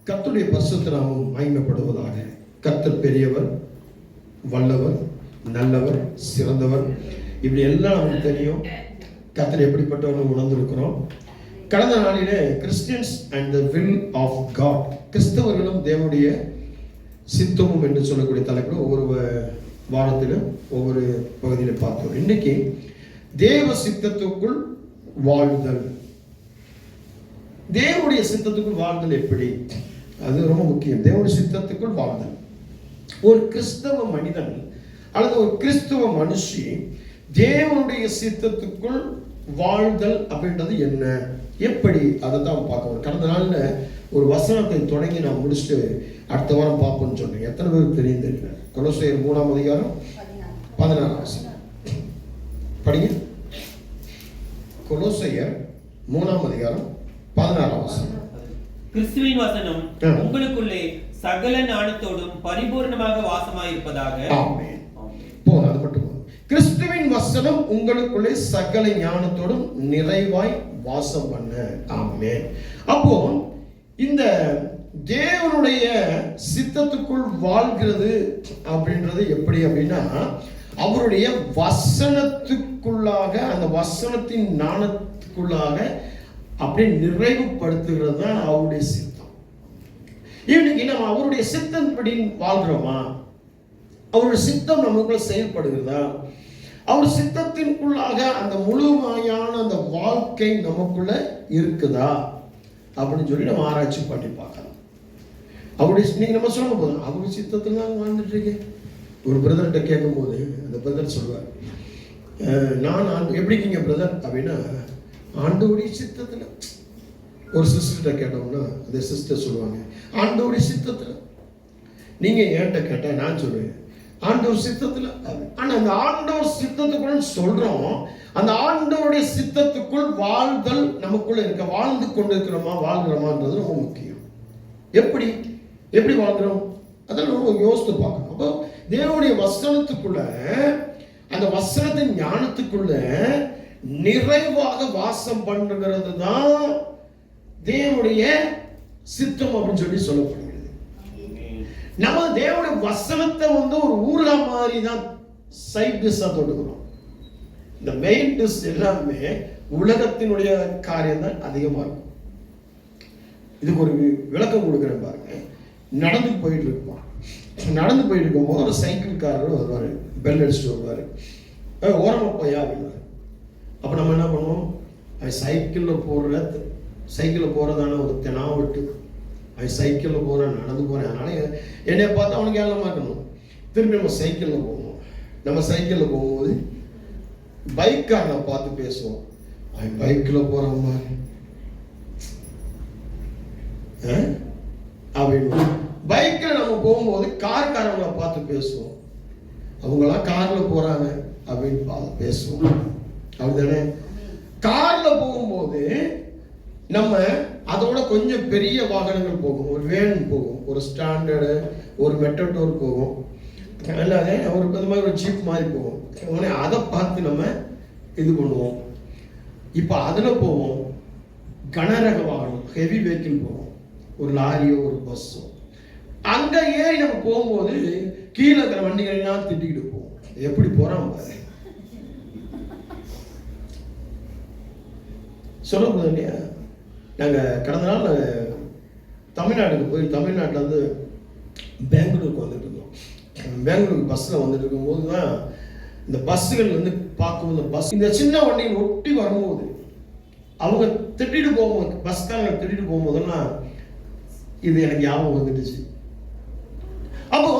கர்த்தருடைய பரிசுத்த நாமம் மகிமைப்படுவதாக. கர்த்தர் பெரியவர், வல்லவர், நல்லவர், சிறந்தவர், இப்படி எல்லாம் நமக்கு தெரியும். கர்த்தர் எப்படிப்பட்டவர்கள் உணர்ந்திருக்கிறோம். கடந்த நாளிலே Christians and the will of God, கிறிஸ்தவர்களும் தேவனுடைய சித்தமும் என்று சொல்லக்கூடிய தலைப்பில் ஒவ்வொரு வாரத்திலும் ஒவ்வொரு பகுதியில் பார்த்தோம். இன்னைக்கு தேவ சித்தத்துக்குள் வாழ்தல். தேவனுடைய சித்தத்துக்குள் வாழ்தல் எப்படி? அது ரொம்ப முக்கியம். தேவனுடைய சித்தத்துக்குள் வாழ்தல். ஒரு கிறிஸ்தவ மனிதன் அல்லது ஒரு கிறிஸ்தவ மனுஷி தேவனுடைய சித்தத்துக்குள் வாழ்தல் அப்படின்றது என்ன, எப்படி, அதை தான் பார்க்கணும். கடந்த நாள்ல ஒரு வசனத்தை தொடங்கி நான் முடிச்சுட்டு அடுத்த வாரம் பார்ப்போம்னு சொன்னேன். எத்தனை பேருக்கு தெரியும் தெரியல. கொலோசையர் 3ஆம் அதிகாரம் 16ஆம் வசனம் படிங்க. கொலோசையர் 3ஆம் அதிகாரம் 16ஆம் வசனம். கிறிஸ்துவின் வசனம் உங்களுக்குள்ளே சகல ஞானத்தோடும் பரிபூர்ணமாக வாசமாயிருப்பதாக. ஆமென். போதும், அது மட்டும். கிறிஸ்துவின் வசனம் உங்களுக்குள்ளே சகல ஞானத்தோடும் நிறைவாய் வாசம் பண்ண. ஆமென். அப்போ இந்த தேவனுடைய சித்தத்துக்குள் வாழ்கிறது அப்படின்றது எப்படி அப்படின்னா, அவருடைய வசனத்துக்குள்ளாக, அந்த வசனத்தின் ஞானத்துக்குள்ளாக அப்படியே நிறைவுபடுத்துகிறது தான் அவருடைய சித்தம். இன்னைக்கு நம்ம அவருடைய சித்தப்படி வாழ்கிறோமா? அவருடைய சித்தம் நமக்குள்ள செயல்படுகிறதா? அவர் சித்தத்திற்குள்ளாக அந்த முழுமையான அந்த வாழ்க்கை நமக்குள்ள இருக்குதா அப்படின்னு சொல்லி நம்ம ஆராய்ச்சி பண்ணி பார்க்கலாம். அவருடைய நீங்க நம்ம சொல்ல போதும் அவருடைய சித்தத்தில் தான் வாழ்ந்துட்டு இருக்கேன். ஒரு பிரதர்கிட்ட கேட்கும் போது அந்த பிரதர் சொல்லுவார், நான் எப்படி இருக்கீங்க பிரதர் அப்படின்னா, ஆண்டவருடைய சித்தத்தில். ஒரு சிஸ்டர்கிட்ட கேட்டோம்னா அந்த சிஸ்டர் சொல்லுவாங்க, ஆண்டவருடைய சித்தத்தில். நீங்க என்கிட்ட கேட்டா நான் சொல்லுவேன், ஆண்டவர் சித்தத்தில். ஆனா அந்த ஆண்டவர் சித்தத்துக்குள் சொல்றோம், அந்த ஆண்டவருடைய சித்தத்துக்குள் வாழ்தல் நமக்குள்ள இருக்க. வாழ்ந்து கொண்டு இருக்கிறோமா, வாழ்கிறோமான்றது ரொம்ப முக்கியம். எப்படி எப்படி வாழ்கிறோம் அதெல்லாம் ரொம்ப யோசித்து பார்க்கணும். அப்போ தேவனுடைய வசனத்துக்குள்ள, அந்த வசனத்தின் ஞானத்துக்குள்ள நிறைவாக வாசம் பண்ணுகிறது தான் தேவனுடைய சித்தம் அப்படின்னு சொல்லி சொல்லப்படுகிறது. நம்ம தேவனுடைய வசனத்தை ஒரு ஊர்கா மாதிரி தான் சைட் டிஷ்ஷா தொடுக்கிறோம். இந்த மெயின் டிஷ் எல்லாமே உலகத்தினுடைய காரியம் தான் அதிகமா இருக்கும். இதுக்கு ஒரு விளக்கம் கொடுக்குறேன் பாருங்க. நடந்து போயிட்டு இருப்போம். நடந்து போயிட்டு இருக்கும்போது ஒரு சைக்கிள்காரர் வருவாரு, பெல் அடிச்சுட்டு வருவாரு, ஓரமா போயா அப்படின்னாரு. அப்ப நம்ம என்ன பண்ணுவோம், சைக்கிளில் போறதான ஒரு தெனாவட்டு, சைக்கிளில் போறேன், நடந்து போறேன், அதனால என்னை பார்த்தா அவனுக்கு ஏழமா இருக்கணும். திரும்பி நம்ம சைக்கிளில் போவோம். நம்ம சைக்கிளில் போகும்போது பைக்காரனை பார்த்து பேசுவோம், அவன் பைக்கில் போறான் மாதிரி அப்படின்னு. பைக்கில் நம்ம போகும்போது கார்காரங்களை பார்த்து பேசுவோம், அவங்களாம் கார்ல போறாங்க அப்படின்னு பேசுவோம். அப்படிதானே? கார்ல போகும்போது நம்ம அதோட கொஞ்சம் பெரிய வாகனங்கள் போகும், ஒரு வேன் போகும், ஒரு ஸ்டாண்டர்டு, ஒரு மெட்ரோடோர் போகும், இல்லாத ஒரு இந்த மாதிரி ஒரு ஜீப் மாதிரி போகும். உடனே அதை பார்த்து நம்ம இது பண்ணுவோம். இப்போ அதில் போவோம், கனரக வாகனம், ஹெவி வெஹிக்கிள் போவோம், ஒரு லாரியோ ஒரு பஸ்ஸோ. அங்கே ஏறி நம்ம போகும்போது கீழே இருக்கிற வண்டிகள்லாம் திட்டிக்கிட்டு போவோம். எப்படி போகிறோம் பாரு, சொல்ல போதும் இல்லையா? நாங்கள் கடந்த நாள் தமிழ்நாட்டுக்கு போய், தமிழ்நாட்டில் வந்து பெங்களூருக்கு வந்துட்டு இருந்தோம். பெங்களூருக்கு பஸ்ஸில் வந்துட்டு இருக்கும்போது தான் இந்த பஸ்ஸுகள் வந்து பார்க்கும்போது, பஸ் இந்த சின்ன வண்டிகள் ஒட்டி வரும்போது அவங்க திட்டிட்டு போகும்போது, பஸ்காரங்க திட்டிட்டு போகும்போதெல்லாம் இது எனக்கு ஞாபகம் வந்துடுச்சு. அப்போ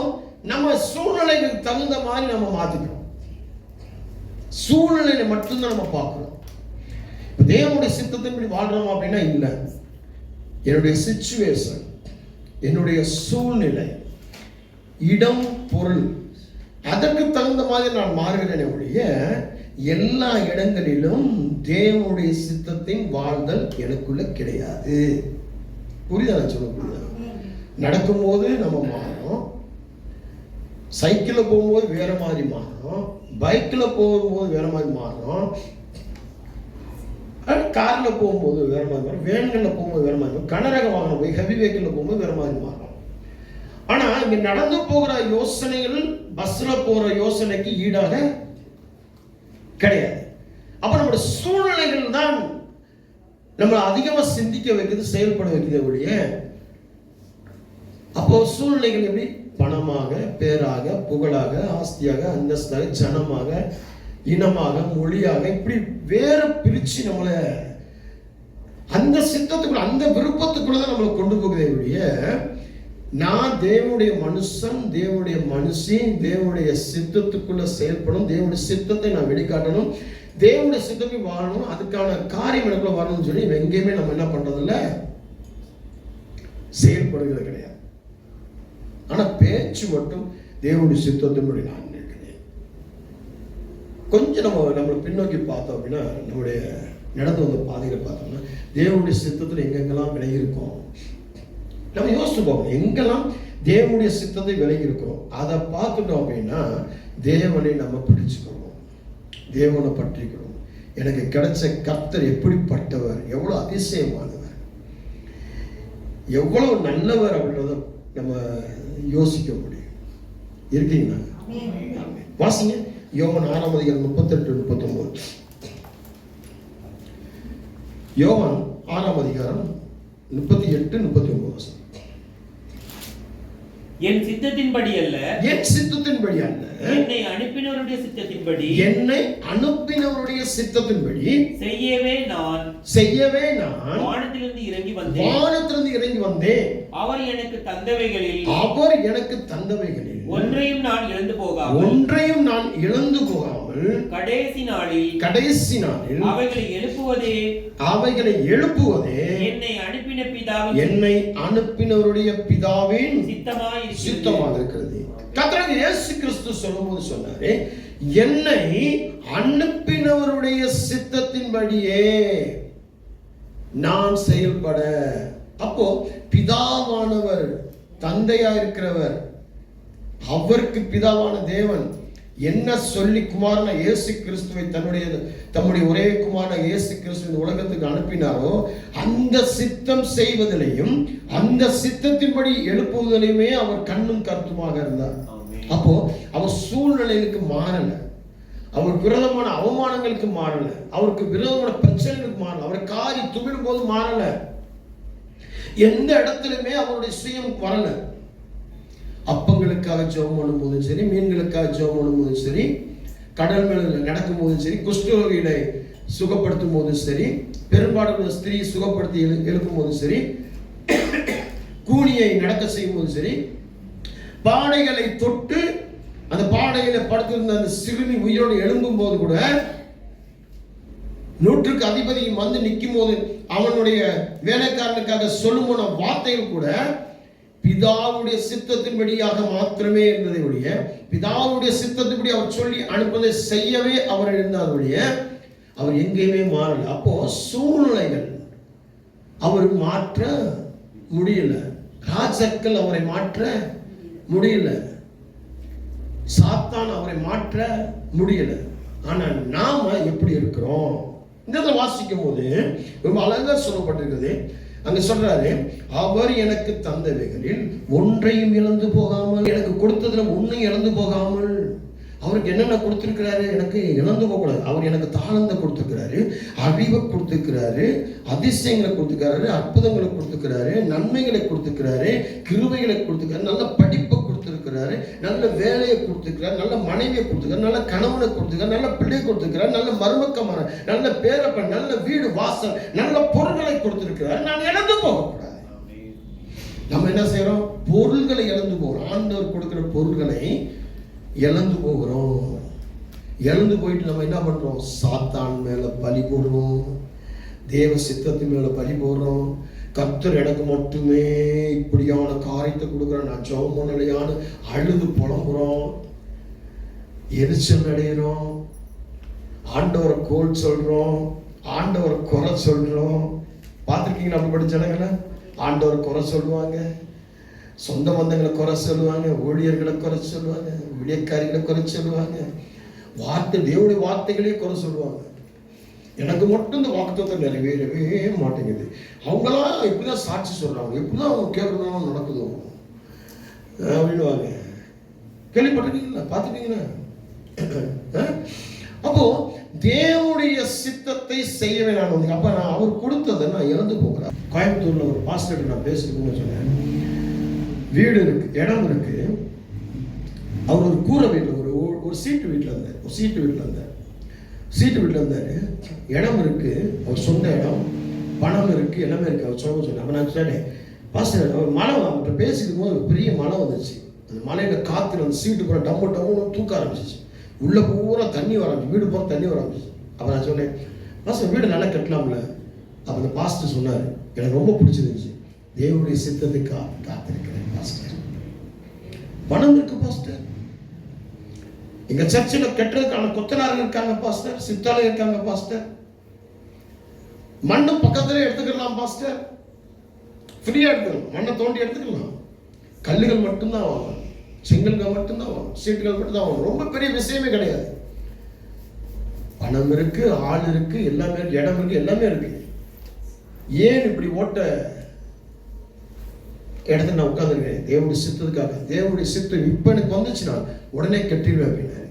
நம்ம சூழ்நிலைக்கு தகுந்த மாதிரி நம்ம மாற்றிக்கிறோம். சூழ்நிலையில மட்டும்தான் நம்ம பார்க்கிறோம். தேவனுடைய சித்தத்தின்படி வாழ்றோம் அப்படின்னா இல்லை. என்னுடைய சிச்சுவேஷன், என்னுடைய சூழ்நிலை, இடம், பொருள், அதற்கு தகுந்த மாதிரி நான் மாறுகிறேன் ஒழிய எல்லா இடங்களிலும் தேவனுடைய சித்தத்தின் வாழ்தல் எனக்குள்ள கிடையாது. புரியுதா நான் சொல்ல? புரியுதா? நடக்கும்போது நம்ம மாறணும், சைக்கிளில் போகும்போது வேற மாதிரி மாறணும், பைக்கில் போகும்போது வேற மாதிரி மாறணும். கார்ல போகும்போது வேற மாதிரி மாறும், வேன்கள்ல போகும்போது வேற மாதிரி மாறும், கனரக வாகனம் போய் ஹெவி வெஹிக்கிள்ல போகும்போது வேற மாதிரி மாறும். ஆனா இங்க நடந்து போகிற யோசனைகள் பஸ்ல போற யோசனைக்கு ஈடாக கிடையாது. அப்ப நம்முடைய சூழ்நிலைகள் தான் நம்ம அதிகமா சிந்திக்க வைக்கிறது, செயல்பட வைக்கிறது ஒழிய. அப்போ சூழ்நிலைகள் எப்படி பணமாக, பேராக, புகழாக, ஆஸ்தியாக, அந்தஸ்தாக, ஜனமாக, இனமாக, மொழியாக, இப்படி வேற பிரிச்சு நம்மளை அந்த சித்தத்துக்குள்ள, அந்த விருப்பத்துக்குள்ளதான் நம்மளை கொண்டு போகுதே ஒழிய, நான் தேவனுடைய மனுஷன், தேவனுடைய மனுஷி, தேவனுடைய சித்தத்துக்குள்ள செயல்படும், தேவனுடைய சித்தத்தை நான் வெளிக்காட்டணும், தேவனுடைய சித்தத்தை வாழணும், அதுக்கான காரியம் எனக்குள்ள வரணும்னு சொல்லி எங்கேயுமே நம்ம என்ன பண்றதில்ல, செயல்படுகிறது கிடையாது. ஆனா பேச்சு மட்டும் தேவனுடைய சித்தத்தினுடைய நான் நினைக்கிறேன். கொஞ்சம் நம்ம பின்னோக்கி பார்த்தோம் அப்படின்னா, நம்முடைய நடந்து வந்த பாதைகளை பார்த்தோம்னா தேவனுடைய சித்தத்தில் எங்கெங்கெல்லாம் விலகி இருக்கோம் நம்ம யோசிச்சு போகணும். எங்கெல்லாம் தேவனுடைய சித்தத்தை விலகி இருக்கிறோம் அதை பார்த்துட்டோம் அப்படின்னா தேவனை நம்ம பிடிச்சுக்கணும், தேவனை பற்றிக்கணும். எனக்கு கிடைச்ச கர்த்தர் எப்படிப்பட்டவர், எவ்வளவு அதிசயமானவர், எவ்வளவு நல்லவர் அப்படின்றத நம்ம யோசிக்க முடியும். இருக்கீங்களா? வாசிங்க யோவான் 6:38 39. யோவான் 6:38-39. என் சித்தத்தின்படி அல்ல, என் சித்தத்தின்படி அல்ல, என்னை அனுப்பினவருடைய சித்தத்தின்படி, என்னை அனுப்பினவருடைய சித்தத்தின்படி செய்யவே நான் வானத்திலிருந்து இறங்கி வந்தேன். அவர் எனக்கு தந்தவைகளில் ஒன்றையும் நான் இழந்து போகாமல் கடைசி நாளில் அவைகளை எழுப்புவதே என்னை அனுப்பினவருடைய பிதாவின் சித்தமாக இருக்கிறது. கர்த்தராகிய இயேசு கிறிஸ்து சொல்லும்போது சொன்னாரே, என்னை அனுப்பினவருடைய சித்தத்தின்படியே நான் செயல்பட. அப்போ பிதாவானவர், தந்தையா இருக்கிறவர், அவருக்கு பிதாவான தேவன் என்ன சொல்லி குமாரன இயேசு கிறிஸ்துவை தம்முடைய ஒரே குமாரன இயேசு கிறிஸ்து இந்த உலகத்துக்கு அனுப்பினாரோ அந்த சித்தம் செய்வதிலையும் அந்த சித்தத்தின்படி எழுப்புவதிலையுமே அவர் கண்ணும் கருத்துமாக இருந்தார். அப்போ அவர் சூழ்நிலைகளுக்கு மாறல, அவருக்கு விரோதமான அவமானங்களுக்கு மாறல, அவருக்கு விரோதமான பிரச்சனைகளுக்கு மாறல, அவரை காரி துமிடும் போது மாறல, எந்த இடத்துலையுமே அவருடைய சுயம் வரல. அப்பங்களுக்காக ஜெபம் பண்ணும் போதும் சரி, மீன்களுக்காக ஜெபம் பண்ணும் போதும் சரி, கடல் மேல நடக்கும் போதும் சரி, குஷ்டரோகிகளை சுகப்படுத்தும் போதும் சரி, பெரும்பாலான ஸ்திரீ சுகப்படுத்தி எழுப்பும் போதும் சரி, கூனியை நடக்க செய்யும் போதும் சரி, பானைகளை தொட்டு அந்த பானையில படுத்திருந்த அந்த சிறுமி உயிரோடு எழும்பும் போது கூட, 100க்கு அதிபதி வந்து நிற்கும் போது அவனுடைய வேலைக்காரனுக்காக சொல்லும் வார்த்தைகள் கூட பிதாவுடைய சித்தத்தின்படியாக மாத்திரமே இருந்ததை ஒழிய, பிதாவுடைய சித்தத்தின்படி அவர் சொல்லி அனுப்பதை செய்யவே அவர் இருந்தாருடைய அவர் எங்கேயுமே மாறல. அப்போ சூழ்நிலைகள் அவர் மாற்ற முடியல, ராஜாக்கள் அவரை மாற்ற முடியல, சாத்தான் அவரை மாற்ற முடியல. ஆனா நாம எப்படி இருக்கிறோம்? இந்த வாசிக்கும் போது ரொம்ப அழகா சொல்லப்பட்டிருக்குது. அங்க சொல்றாரு, அவர் எனக்கு தந்தவைகளில் ஒன்றையும் இழந்து போகாமல், எனக்கு கொடுத்ததுல ஒன்றையும் இழந்து போகாமல். அவருக்கு என்னென்ன கொடுத்திருக்கிறாரு? எனக்கு இழந்து போக கூடாது. அவர் எனக்கு தாளந்தை கொடுத்திருக்கிறாரு, அறிவை கொடுத்திருக்கிறாரு, அதிசயங்களை கொடுத்திருக்கிறாரு, அற்புதங்களை கொடுத்திருக்கிறாரு, நன்மைகளை கொடுத்திருக்கிறாரு, கிருபைகளை கொடுத்திருக்கிறாரு, நல்ல படிப்பை கொடுத்திருக்கிறாரு, நல்ல வேலையை கொடுத்திருக்கிறார், நல்ல மனைவியை கொடுத்திருக்கிறார், நல்ல கணவனை கொடுத்திருக்கிறார், நல்ல பிள்ளை கொடுத்திருக்கிறார், நல்ல மருமக்கமான, நல்ல பேரப்பன், நல்ல வீடு வாசல், நல்ல பொருட்களை கொடுத்திருக்கிறார். நான் இழந்து போகக்கூடாது. நம்ம என்ன செய்யறோம்? பொருள்களை இழந்து போகிறோம். ஆண்டவர் கொடுக்கிற பொருள்களை இழந்து போகிறோம். இழந்து போயிட்டு நம்ம என்ன பண்றோம்? சாத்தான் மேல பலி போடுறோம், தேவ சித்தத்தின் மேல பலி போடுறோம். கர்த்தர் எனக்கு மட்டுமே இப்படியான காரியத்தை கொடுக்குறேன், நான் ஜெபம் பண்ணலையான்னு அழுது புலம்புறோம், எரிச்சல் அடைகிறோம், ஆண்டவரை கோல் சொல்றோம், ஆண்டவரை குறை சொல்றோம். பார்த்துருக்கீங்களா அப்படிப்பட்ட ஜனங்களை? ஆண்டவரை குறை சொல்லுவாங்க, சொந்த பந்தங்களை குறை சொல்லுவாங்க, ஊழியர்களை குறை சொல்லுவாங்க, ஊழியக்காரிகளை குறை சொல்லுவாங்க, வார்த்தை தேவனுடைய வார்த்தைகளே குறை சொல்லுவாங்க. எனக்கு மட்டும் இந்த வாக்குத்தத்தம் நிறைவேறவே மாட்டேங்குது. அவங்களாம் எப்படிதான் சாட்சி சொல்றாங்க, எப்படிதான் அவங்க கேட்கணும் நடக்குதோ அப்படின்னுவாங்க. கேள்விப்பட்டிருக்கீங்களா? பார்த்துட்டீங்களா? அப்போ தேவனுடைய சித்தத்தை செய்யவே நான் வந்து அப்ப நான் அவர் கொடுத்ததை நான் இழந்து போகிறேன். கோயம்புத்தூர்ல ஒரு பாஸ்டர் நான் பேசுறதுன்னு சொன்னேன். வீடு இருக்கு, இடம் இருக்கு. அவர் ஒரு கூரை வீட்டில் ஒரு சீட்டு வீட்டில் இருந்தார். சீட்டு வீட்டில் இருந்தார். இடம் இருக்கு, அவர் சொந்த இடம், பணம் இருக்கு, எல்லாமே இருக்கு. அவர் சொன்னேன். அப்போ நான் சொன்னேன், பாஸ்டர் அவர் மழை அவர்கிட்ட பேசிக்கும் போது ஒரு பெரிய மழை வந்துச்சு. அந்த மலையில காத்துல அந்த சீட்டு பூரா டம்மு தூக்க ஆரம்பிச்சிச்சு. உள்ள பூரா தண்ணி வர ஆரம்பிச்சு, வீடு பூரா தண்ணி வர ஆரம்பிச்சு. அப்போ நான் சொன்னேன், பாஸ்டர் வீடு நல்லா கட்டலாம்ல. அப்போ அந்த பாஸ்டர் சொன்னார், எனக்கு ரொம்ப பிடிச்சிருந்துச்சு, தேவனுடைய சித்தத்துக்கு காத்திருக்கிறேன் பாஸ்டர். பணம் இருக்கு பாஸ்டர், எங்க சர்ச்சில் கட்டுறதுக்கான கொத்தனார்கள் இருக்காங்க பாஸ்டர், சித்தாளர் இருக்காங்க பாஸ்டர், மண்ணு பக்கத்துல எடுத்துக்கலாம் பாஸ்டர், ஃப்ரீயா எடுத்துக்கலாம், மண்ணை தோண்டி எடுத்துக்கலாம், கல்லுகள் மட்டும்தான் வாங்கணும், செங்கல்கள் மட்டும்தான் வாங்கணும், சீட்டுகள் மட்டும்தான் வாங்கணும், ரொம்ப பெரிய விஷயமே கிடையாது. பணம் இருக்கு, ஆள் இருக்கு, எல்லாமே இருக்கு, இடம் இருக்கு, எல்லாமே இருக்கு. ஏன் இப்படி ஓட்ட இடத்துல நான் உட்காந்துருக்கேன்? தேவனுடைய சித்தத்துக்காக. தேவனுடைய சித்தம் இப்ப எனக்கு வந்துச்சுன்னா உடனே கட்டிடுவேன் அப்படின்னாரு.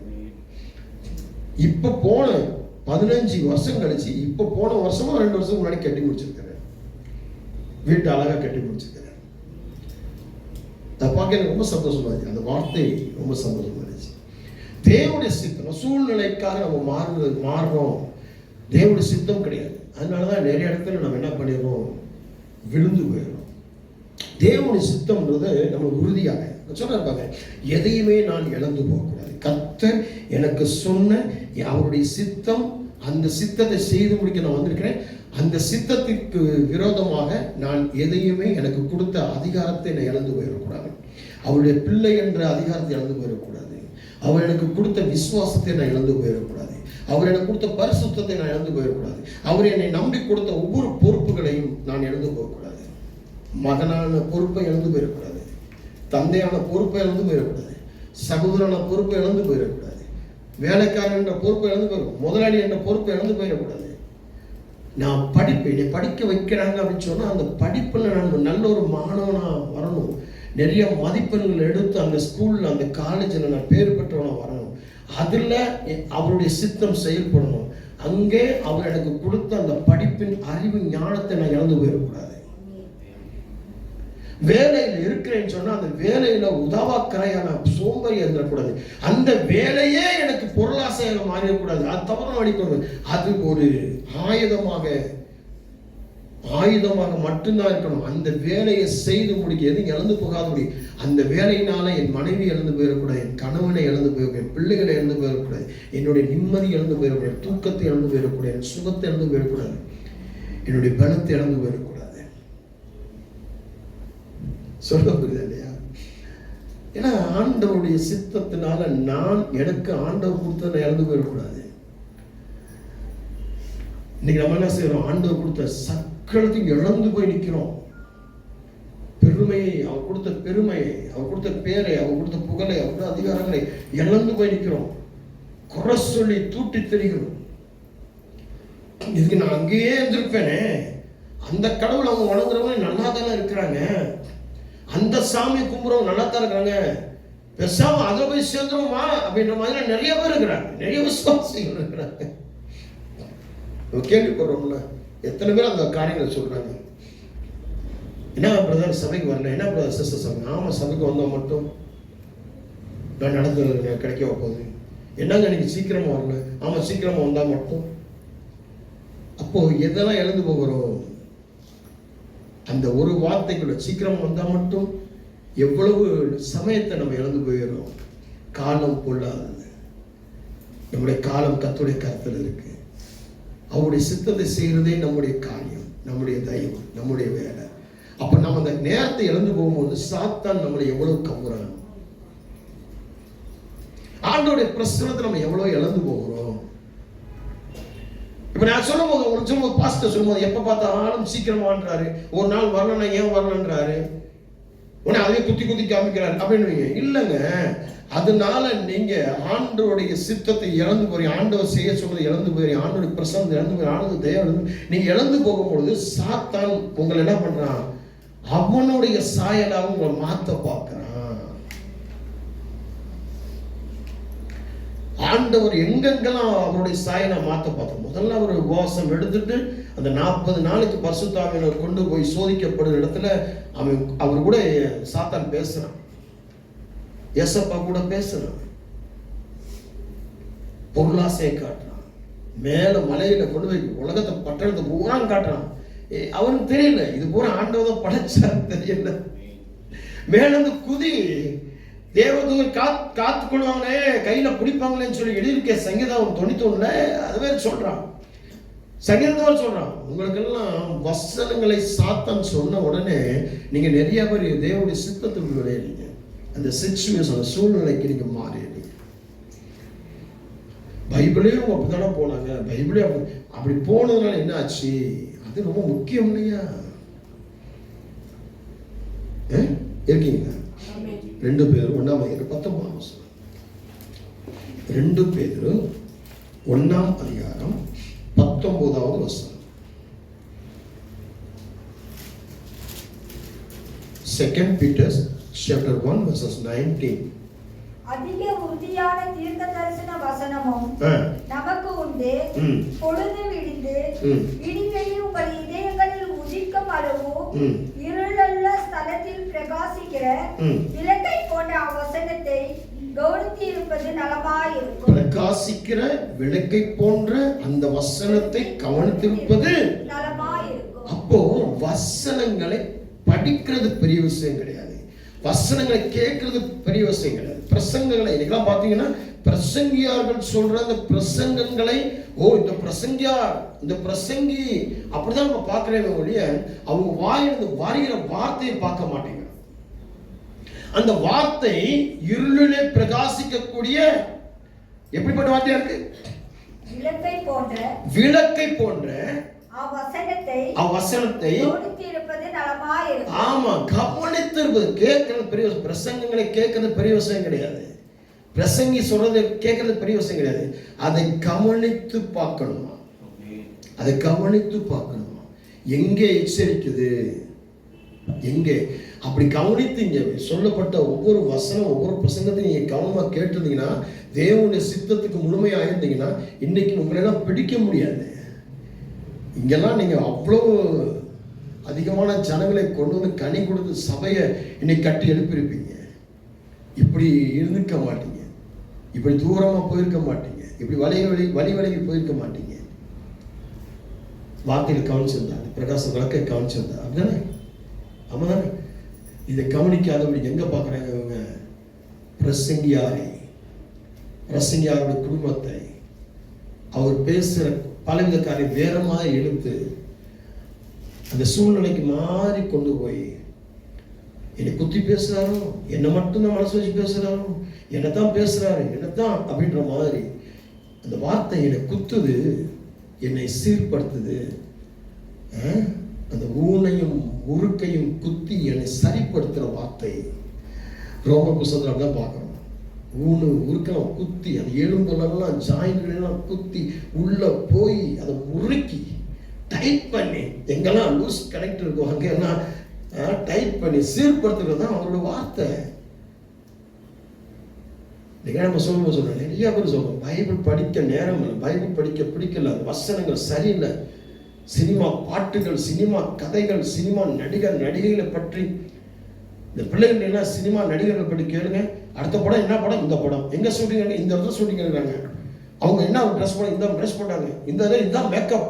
இப்ப போன 15 வருஷம் கழிச்சு, இப்ப போன வருஷமா 2 வருஷம் முன்னாடி கட்டி முடிச்சிருக்கிறேன். வீட்டு அழகா கட்டி முடிச்சிருக்கிறேன். அதை பார்க்க எனக்கு ரொம்ப சந்தோஷமா இருந்துச்சு. அந்த வார்த்தை ரொம்ப சந்தோஷமா இருந்துச்சு. தேவனுடைய சித்தம் சூழ்நிலைக்காக நம்ம மாறுறோம். தேவனுடைய சித்தம் கிடையாது. அதனாலதான் நிறைய இடத்துல நம்ம என்ன பண்ணிடுறோம், விழுந்து போயிடுறோம். தேவனுடைய சித்தம்ன்றது நம்ம உறுதியாக சொன்னாங்க, எதையுமே நான் இழந்து போகக்கூடாது. கர்த்தர் எனக்கு சொன்ன அவருடைய சித்தம், அந்த சித்தத்தை செய்து முடிக்க நான் வந்திருக்கிறேன். அந்த சித்தத்திற்கு விரோதமாக நான் எதையுமே எனக்கு கொடுத்த அதிகாரத்தை நான் இழந்து போயிடக்கூடாது. அவருடைய பிள்ளை என்ற அதிகாரத்தை இழந்து போயிடக்கூடாது. அவர் எனக்கு கொடுத்த விசுவாசத்தை நான் இழந்து போயிடக்கூடாது. அவர் எனக்கு கொடுத்த பரிசுத்தத்தை நான் இழந்து போயிடக்கூடாது. அவர் என்னை நம்பி கொடுத்த ஒவ்வொரு பொறுப்புகளையும் நான் இழந்து போகக்கூடாது. மகனான பொறுப்பை இழந்து போயிடக்கூடாது, தந்தையான பொறுப்பை இழந்து போயிடக்கூடாது, சகோதரன பொறுப்பை இழந்து போயிடக்கூடாது, வேலைக்காரன் என்ற பொறுப்பை இழந்து போயிடும், முதலாளி என்ற பொறுப்பை இழந்து போயிடக்கூடாது. நான் என்னை படிக்க வைக்கிறாங்க அப்படின்னு சொன்னா அந்த படிப்புல நான் நல்ல ஒரு மாணவனா வரணும், நிறைய மதிப்பெண்கள் எடுத்து அந்த ஸ்கூல்ல அந்த காலேஜில் நான் பேர் பெற்றவனா வரணும், அதுல அவருடைய சித்தம் செயல்படணும். அங்கே அவர் எனக்கு கொடுத்த அந்த படிப்பின் அறிவு ஞானத்தை நான் இழந்து போயிடக்கூடாது. வேலையில் இருக்கிறேன்னு சொன்னா அந்த வேலையில உதவாக்கரையான சோம்பேறி இருந்துடக்கூடாது. அந்த வேலையே எனக்கு பொருளாசையாக மாறிடக்கூடாது. அது தவறு அடிக்கணும். அது ஒரு ஆயுதமாக மட்டும்தான் இருக்கணும். அந்த வேலையை செய்து முடிக்க எதுவும் இழந்து போகாதபடி, அந்த வேலையினால என் மனைவி இழந்து போயிடக்கூடாது, என் கணவனை இழந்து போயிடக்கூடாது, என் பிள்ளைகளை இழந்து போயிடக்கூடாது, என்னுடைய நிம்மதி இழந்து போயிடக்கூடாது, தூக்கத்தை இழந்து போயிடக்கூடாது, என் சுகத்தை இழந்து போயிடக்கூடாது, என்னுடைய பலத்தை இழந்து போயிடக்கூடாது. சொல்ல புரியுது இல்லையா? ஏன்னா ஆண்டவருடைய சித்தத்தினால நான் எனக்கு ஆண்டவர் கொடுத்ததை இழந்து போயிடக்கூடாது. இன்னைக்கு நம்ம என்ன செய்யறோம், ஆண்டவர் கொடுத்த சக்கரத்தையும் இழந்து போய் நிற்கிறோம். பெருமையை, அவர் கொடுத்த பெருமையை, அவர் கொடுத்த பேரை, அவர் கொடுத்த புகழை, அவர் கொடுத்த அதிகாரங்களை இழந்து போய் நிற்கிறோம். குறை சொல்லி தூட்டி தெரிகிறோம். இதுக்கு நான் அங்கேயே இருந்திருப்பேனே, அந்த கடவுள் அவங்க வணங்குறவங்க நல்லா தானே இருக்கிறாங்க, அந்த சாமி கும்புறவங்க நல்லா தான் இருக்கிறாங்க, பெருசாம அதை போய் சேர்ந்துருமா அப்படின்ற மாதிரி நிறைய பேர் இருக்கிறாங்க, நிறைய விசுவாசிகள் இருக்கிறாங்க. கேள்விப்படுறோம்ல, எத்தனை பேர் அந்த காரியங்களை சொல்றாங்க. என்ன பிரதர் சபைக்கு வரல, என்ன பிரதர் சிஸ்டர் சபை, ஆமா சபைக்கு வந்தா மட்டும் நான் நடந்து கிடைக்க போகுது. என்னங்க இன்னைக்கு சீக்கிரமா வரல, ஆமா சீக்கிரமா வந்தா மட்டும். அப்போ எதெல்லாம் இழந்து போகிறோம்? அந்த ஒரு வார்த்தைக்குள்ள சீக்கிரம் வந்தா மட்டும் எவ்வளவு சமயத்தை நம்ம இழந்து போயிடுறோம். காலம் கொள்ளாதது. நம்முடைய காலம் கர்த்தருடைய கருத்தில் இருக்கு. அவருடைய சித்தத்தை செய்யறதே நம்முடைய காரியம், நம்முடைய தெய்வம், நம்முடைய வேலை. அப்ப நம்ம அந்த நேரத்தை இழந்து போகும்போது சாத்தான் நம்மளை எவ்வளவு கவுறான். ஆண்டோடைய பிரசனத்தை நம்ம எவ்வளவு இழந்து போகிறோம். இப்ப நான் சொல்லும் போது ஒரு சொல்லும்போது பாஸ்டர் சொல்லும்போது எப்ப பார்த்தாலும் சீக்கிரமான்றாரு, ஒரு நாள் வரலன்னா ஏன் வரலன்றாரு. உடனே அதே குத்தி குத்தி காமிக்கிறார் அப்படின்னு இல்லைங்க. அதனால நீங்க ஆண்டவருடைய சித்தத்தை இழந்து போறீங்க, ஆண்டவர் செய்ய சொல்றதை இழந்து போறீங்க, ஆண்டோடைய பிரசன்னத்தை இழந்து போய், ஆண்டவர் தயவு நீங்க இழந்து போகும்பொழுது சாத்தான் உங்களை என்ன பண்றான், அவனுடைய சாயலாக உங்களை மாத்த பார்க்கிறான். ஆண்டவர் எங்கெங்கெல்லாம் அவருடைய சாயலை மாத்த பார்த்தோம். முதல்ல அவர் உபவாசம் எடுத்துட்டு அந்த 40 நாளைக்கு பரிசுத்தாவியனை கொண்டு போய் சோதிக்கப்படுற இடத்துல அவர் கூட சாத்தான் பேசுறான், ஏசப்பா கூட பேசுறான், பொருளாசையை காட்டுறான், மேல மலையில கொண்டு போய் உலகத்தை பட்டணத்தை பூரா காட்டுறான். அவனுக்கு தெரியல இது பூரா ஆண்டவன் படைச்சார், தெரியல. மேல இருந்து குதி, தேவதூதர் காத்து கொள்வாங்களே, கையில பிடிப்பாங்களேன்னு சொல்லி எழுதியிருக்க சங்கீதம் 91 அதுவே சொல்றான். சங்கீதத்தோடு சொல்றான், உங்களுக்கு எல்லாம் வசனங்களை சாத்தான் சொன்ன உடனே நீங்க நிறைய பேர் தேவனுடைய சித்தத்துக்கு விளையாடுறீங்க. அந்த சிச்சுவேஷன் சூழ்நிலைக்கு நீங்க மாறிடுறீங்க. பைபிளையும் அப்படித்தானே போனாங்க, பைபிளே அப்படி போனதுனால என்ன ஆச்சு, அது ரொம்ப முக்கியம் இல்லையா? இருக்கீங்க 2 பேர் 1:19 2 பேர் 1:19 2 Peter chapter 1:19. அதிக உறுதியான தீர்க்க தரிசன வசனமும் நமக்கு உண்டு. பொழுது விடிந்து விடிவெளி உங்கள் இதயங்களில் உதிக்கும் அளவும் இருளல்ல ஸ்தலத்தில் பிரகாசிக்கிற விளக்கை போன்ற வசனத்தை கவனித்து இருப்பது நலமாயிருக்கும். பிரகாசிக்கிற விளக்கை போன்ற அந்த வசனத்தை கவனித்திருப்பது நலமாயிருக்கும். அப்போ வசனங்களை படிக்கிறது பெரிய விஷயம் கிடையாது, வசனங்களை கேட்கறது பெரிய விஷயம் கிடையாது. பிரசங்கங்களை இன்னைக்கெல்லாம் பார்த்தீங்கன்னா பிரசங்கியார்கள் சொல்ற அந்த பிரசங்கங்களை, இந்த பிரசங்கியார் இந்த பிரசங்கி அப்படிதான் நம்ம பார்க்கிறேன் ஒழிய அவங்க வாயிலிருந்து வருகிற வார்த்தையை பார்க்க மாட்டேங்க. அந்த வார்த்தை இருளிலே பிரகாசிக்கக்கூடிய எப்படிப்பட்ட வார்த்தையா இருக்கு, விளக்கை போன்ற அவசனத்தை ஆமா கவனித்திருப்பது. கேட்கறது பெரிய பிரசங்கங்களை கேட்கறது பெரிய விஷயம் கிடையாது, பிரசங்கி சொல்றது கேட்கறது பெரிய விஷயம் கிடையாது. அதை கவனித்து பார்க்கணுமா, அதை கவனித்து பார்க்கணுமா, எங்கே எச்சரிக்குது, எங்கே அப்படி கவனித்து இங்க சொல்லப்பட்ட ஒவ்வொரு வசனம் ஒவ்வொரு பிரசங்கத்தையும் நீங்க கவனமா கேட்டிருந்தீங்கன்னா, தேவனுடைய சித்தத்துக்கு முழுமையா இருந்தீங்கன்னா இன்னைக்கு உங்களெல்லாம் பிடிக்க முடியாது. இங்கெல்லாம் நீங்க அவ்வளவு அதிகமான ஜனங்களை கொண்டு வந்து கனி கொடுத்து சபையை இன்னைக்கு கட்டி எழுப்பியிருப்பீங்க. இப்படி இருந்துக்க மாட்டீங்க, இப்படி தூரமா போயிருக்க மாட்டீங்க, இப்படி வழி போயிருக்க மாட்டீங்க. வார்த்தைகள் கவனிச்சிருந்தா, பிரகாச விளக்கை கவனிச்சிருந்தா, அப்படிதானே? ஆமாதானே? இதை கவனிக்காதபடி எங்க பாக்குறாங்க இவங்க? பிரசங்கியாருடைய குடும்பத்தை அவர் பேசுற பலவித காரியம் வேற மாதிரி எடுத்து அந்த சூழ்நிலைக்கு மாறி கொண்டு போய் என்னை குத்தி பேசுறாரோ, என்னை மட்டும் தான் மனசு வச்சு பேசுறாரோ, என்னத்தான் பேசுறாரு, என்னத்தான் அப்படின்ற மாதிரி அந்த வார்த்தை என்னை குத்துது, என்னை சீர்படுத்துது. அந்த ஊனையும் உருக்கையும் குத்தி என்னை சரிப்படுத்துற வார்த்தை ரோம புத்தகத்துல தான் பார்க்கணும். ஊனு உருக்கம் குத்தி அந்த எலும்புலாம் ஜாயின்களெல்லாம் குத்தி உள்ள போய் அதை முறுக்கி டைட் பண்ணி எங்கெல்லாம் லூஸ் கனெக்ட் இருக்கும் அங்கெல்லாம் டைட் பண்ணி சீர்படுத்துறது தான் அவரோட வார்த்தை. நம்ம சொல்றோம், நிறைய பேர் சொல்றோம் பைபிள் படிக்க நேரம் இல்லை, பைபிள் படிக்க பிடிக்கல, வசனங்கள் சரியில்லை, சினிமா பாட்டுகள், சினிமா கதைகள், சினிமா நடிகைகளை பற்றி இந்த பிள்ளைகள் என்ன சினிமா நடிகர்கள் பற்றி கேளுங்க. அடுத்த படம் என்ன படம், இந்த படம் எங்க ஷூட்டிங், இந்த இடத்துல ஷூட்டிங் எடுக்கிறாங்க, அவங்க என்ன ட்ரெஸ் பண்ண, இந்த ட்ரெஸ் போட்டாங்க, இதுதான் மேக்கப்,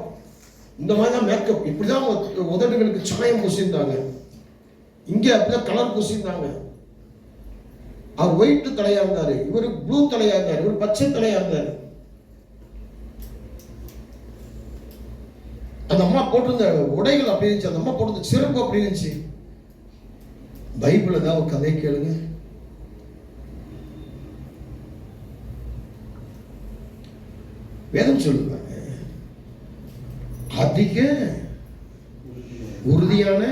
இந்த மாதிரி தான் மேக்கப், இப்படிதான் உதடுகளுக்கு சாயம் பூசியிருந்தாங்க, இங்கே அப்படிதான் கலர் பூசியிருந்தாங்க. அவர் ஒயிட் தலையா இருந்தாரு, இவர் ப்ளூ தலையா இருந்தாரு, இவர் பச்சை தலையா இருந்தாரு. அந்த அம்மா போட்டிருந்த உடைகள் அப்படி இருந்துச்சு, அந்த அம்மா போட்டிருந்த சிறப்பு அப்படி இருந்துச்சு. பைபிள் ஏதாவது கதை கேளுங்க, வேதம் சொல்லுவாங்க அதிக உறுதியான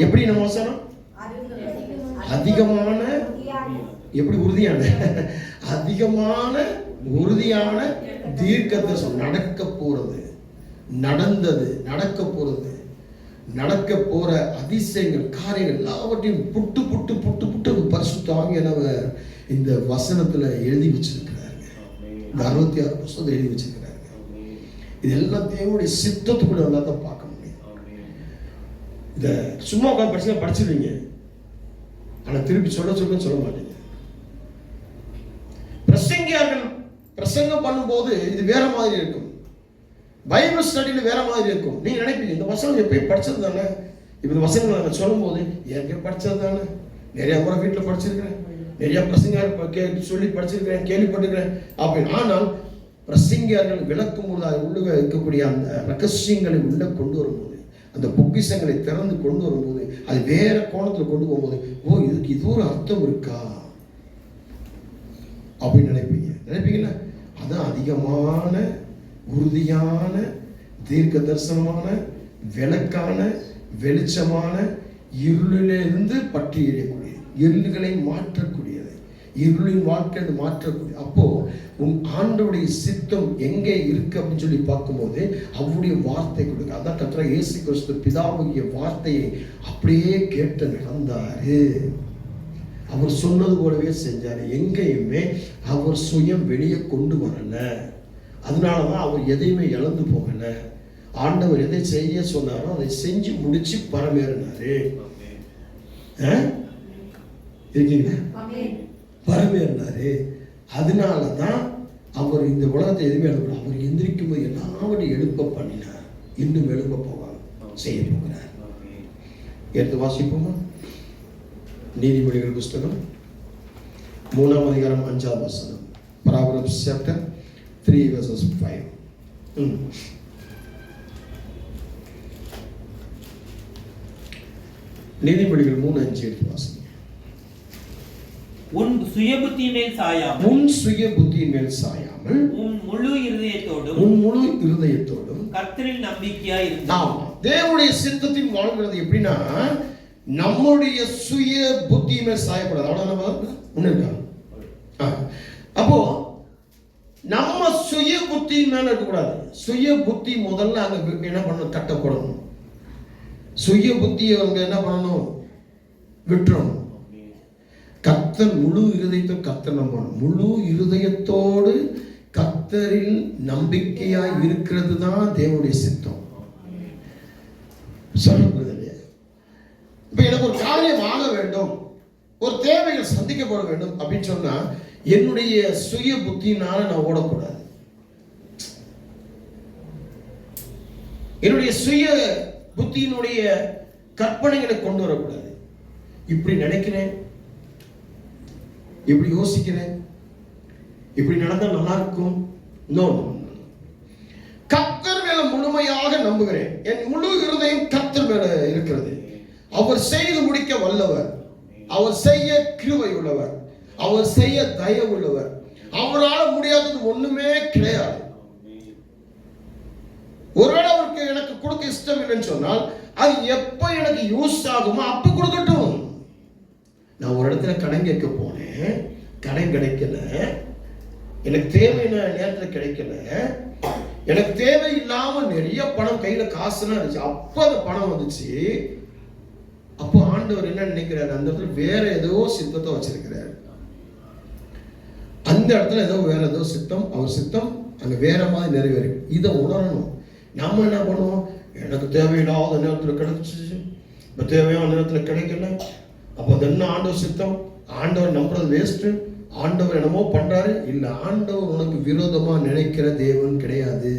எப்படி நம்ம வசனம் அதிகமான, எப்படி உறுதியான, அதிகமான உறுதியான தீர்க்க தரிசனம். நடக்க போறது, நடந்தது, நடக்க போறது, நடக்க போற அதிசயங்கள், காரியங்கள் எல்லாவற்றையும் புட்டு புட்டு புட்டு புட்டு பரிசுத்த ஆவியானவர் இந்த வசனத்துல எழுதி வச்சிருக்கிறாருங்க. இந்த 66 புத்தகத்தை எழுதி வச்சிருக்கிறாருங்க. இது எல்லாம் தேவனுடைய சித்தத்துக்குள்ள எல்லாத்தையும் பார்க்க முடியும். இத சும்மா உட்காந்து படிச்சிருவீங்க, ஆனா திருப்பி சொல்ல மாட்டீங்க. பிரசங்கியார்கள் பிரசங்கம் பண்ணும்போது இது வேற மாதிரி இருக்கும், பைபிள் ஸ்டடியில் வேற மாதிரி இருக்கும். நீங்க நினைப்பீங்க இந்த வசனம் எப்பயும் படிச்சது தானே, இப்போ இந்த வசனங்களை நான் சொல்லும் போது ஏற்கனவே படிச்சது தானே, நிறைய முறை வீட்டில் படிச்சிருக்கிறேன், நிறைய பிரசங்க சொல்லி படிச்சிருக்கிறேன், கேள்விப்பட்டிருக்கிறேன் அப்படின்னு. ஆனால் பிரசங்கியார்கள் விளக்கும் போது அது உள்ள இருக்கக்கூடிய அந்த ரகசியங்களை உள்ள கொண்டு வரும்போது, அந்த பொக்கிஷங்களை திறந்து கொண்டு வரும்போது, அது வேற கோணத்தில் கொண்டு போகும்போது, ஓ இதுக்கு இது ஒரு அர்த்தம் இருக்கா அப்படின்னு நினைப்பீங்களா? அதான் அதிகமான உறுதியான தீர்க்க தரிசனமான விளக்கான வெளிச்சமான இருளிலிருந்து பற்றி எறியக்கூடிய, இருள்களை மாற்றக்கூடியது, இருளின் வாழ்க்கை மாற்றக்கூடிய. அப்போ உன் ஆண்டவருடைய சித்தம் எங்கே இருக்கு அப்படின்னு சொல்லி பார்க்கும்போது அவருடைய வார்த்தை கொடுக்க. அதான் கர்த்தர் இயேசு கிறிஸ்து பிதாவுடைய வார்த்தையை அப்படியே கேட்டு நடந்தாரு. அவர் சொன்னது போலவே செஞ்சாரு. எங்கேயுமே அவர் சுயம் வெளியே கொண்டு வரல. அதனாலதான் அவர் எதையுமே இழந்து போகல. ஆண்டவர் எதை செய்ய சொன்னாரோ அதை செஞ்சு முடிச்சு பரமேறினாரு. இருக்கீங்களா? பரமேறினாரு. அதனாலதான் அவர் இந்த உலகத்தை எதுவுமே எழுப்பல. அவர் எந்திரிக்கும் போது எல்லாவற்றையும் எழுப்ப பண்ணினார். இன்னும் எழுப்ப போவார், செய்ய போகிறார். எடுத்து வாசிப்போமா? நீதிமொழிகள் புஸ்தகம் 3ஆம் அதிகாரம் 5ஆம் வசனம். Proverbs chapter 3 verses 5. நீதிமொழிகள் 3:5 எடுத்து வாசிங்க. உன் சுய புத்தியின் மேல் சாயாமல், உன் சுய புத்தியின் மேல் சாயாமல், உன் முழு இருதயத்தோடும், உன் முழு இருதயத்தோடும் கர்த்தரில் நம்பிக்கையாய் இரு. ஆமா, தேவனுடைய சித்தத்தின் வாழ்கிறது எப்படின்னா நம்முடைய சுய புத்தியின் மேல் சாயப்படாது. அவ்வளவு அப்போ நம்ம சுய புத்தியின் மேல இருக்கக்கூடாது. சுய புத்தி முதல்ல அங்க என்ன பண்ணணும்? தட்டப்படணும். சுய புத்தியை அவங்க என்ன பண்ணணும்? விட்டுறணும். கர்த்தர் முழு இருதயத்தோடு கர்த்தர் நம்பணும். முழு இருதயத்தோடு கர்த்தரில் நம்பிக்கையாய் இருக்கிறது தான் தேவனுடைய சித்தம். சொல்றது இல்லையா? இப்ப எனக்கு ஒரு காரியம் ஆக வேண்டும், ஒரு தேவைகள் சந்திக்கப்பட வேண்டும் அப்படின்னு சொன்னா என்னுடைய சுய புத்தியினால நான் ஓடக்கூடாது. என்னுடைய சுய புத்தியினுடைய கற்பனைகளை கொண்டு வரக்கூடாது. இப்படி நினைக்கிறேன், இப்படி யோசிக்கிறேன், இப்படி நடந்தா நல்லா இருக்கும். நோ, கர்த்தர் மேல முழுமையாக நம்புகிறேன். என் முழு இருதயம் கர்த்தர் மேல இருக்கிறது. அவர் செய்து முடிக்க வல்லவர், அவர் செய்ய கிருபை உள்ளவர், அவர் செய்ய தயவு உள்ளவர். அவரால் முடியாதது ஒண்ணுமே கிடையாது. ஒருவேளை அவருக்கு எனக்கு கொடுக்க இஷ்டம் இல்லைன்னு சொன்னால் அது எப்ப எனக்கு யூஸ் ஆகுமோ அப்ப கொடுக்கட்டும். நான் ஒரு இடத்துல கடன் கேட்க போனேன், கடன் கிடைக்கல. எனக்கு தேவையான நேரத்தில் கிடைக்கல. எனக்கு தேவை இல்லாம நிறைய பணம் கையில காசுலாம் இருந்துச்சு. அப்ப அந்த பணம் வந்துச்சு. அப்போ ஆண்டவர் என்ன நினைக்கிறாரு? அந்த இடத்துல வேற ஏதோ சித்தத்தை வச்சிருக்கிறார். அந்த இடத்துல ஏதோ வேற ஏதோ சித்தம், அவர் சித்தம் அங்க வேற மாதிரி நிறைவேறும். இதை உணரணும். நம்ம என்ன பண்ணுவோம்? எனக்கு தேவையில்லாத நேரத்தில் கிடைச்சிச்சு, இப்போ தேவையான நேரத்தில் கிடைக்கல. அப்போ அது என்ன ஆண்டவர் சித்தம்? ஆண்டவர் நம்புறது வேஸ்ட்டு. ஆண்டவர் என்னமோ பண்றாரு. இல்லை, ஆண்டவர் உனக்கு விரோதமா நினைக்கிற தேவன் கிடையாது.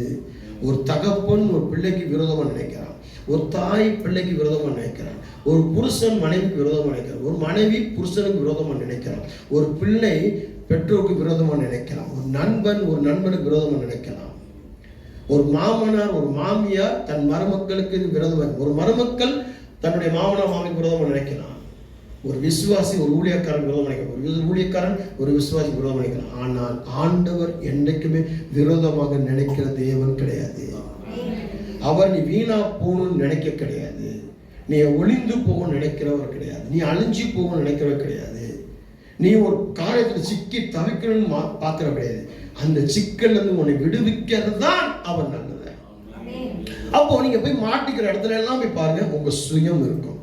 ஒரு தகப்பன் ஒரு பிள்ளைக்கு விரோதமா நினைக்கிறான், ஒரு தாய் பிள்ளைக்கு விரோதமா நினைக்கிறான், ஒரு புருஷன் மனைவிக்கு விரோதமா நினைக்கிறான், ஒரு மனைவி புருஷனுக்கு விரோதமா நினைக்கிறான், ஒரு பிள்ளை பெற்றோருக்கு விரோதமா நினைக்கலாம், ஒரு நண்பன் ஒரு நண்பனுக்கு விரோதமா நினைக்கலாம், ஒரு மாமனார் ஒரு மாமியார் தன் மருமக்களுக்கு விரோதமாக, ஒரு மருமக்கள் தன்னுடைய மாமனார் மாமிக்கு விரோதமா நினைக்கலாம், ஒரு விசுவாசி ஒரு ஊழியக்காரன் விரோதம் நினைக்கலாம், ஒரு ஊழியக்காரன் ஒரு விசுவாசி விரோதம் நினைக்கலாம். ஆனால் ஆண்டவர் என்றைக்குமே விரோதமாக நினைக்கிற தேவன் கிடையாது. அவர் நீ வீணா போகணும்னு நினைக்க கிடையாது. நீ ஒளிந்து போக நினைக்கிறவர் கிடையாது, நீ அழிஞ்சு போக நினைக்கிறவர் கிடையாது, நீ ஒரு காரியத்தில் சிக்கி தவிக்கணும்னு பார்க்கிற கிடையாது. அந்த சிக்கல்ல இருந்து உன்னை விடுவிக்கிறது தான் அவர் நல்லது. அப்போ நீங்க போய் மாட்டிக்கிற இடத்துல எல்லாம் போய் பாருங்க, உங்க சுயம் இருக்கும்,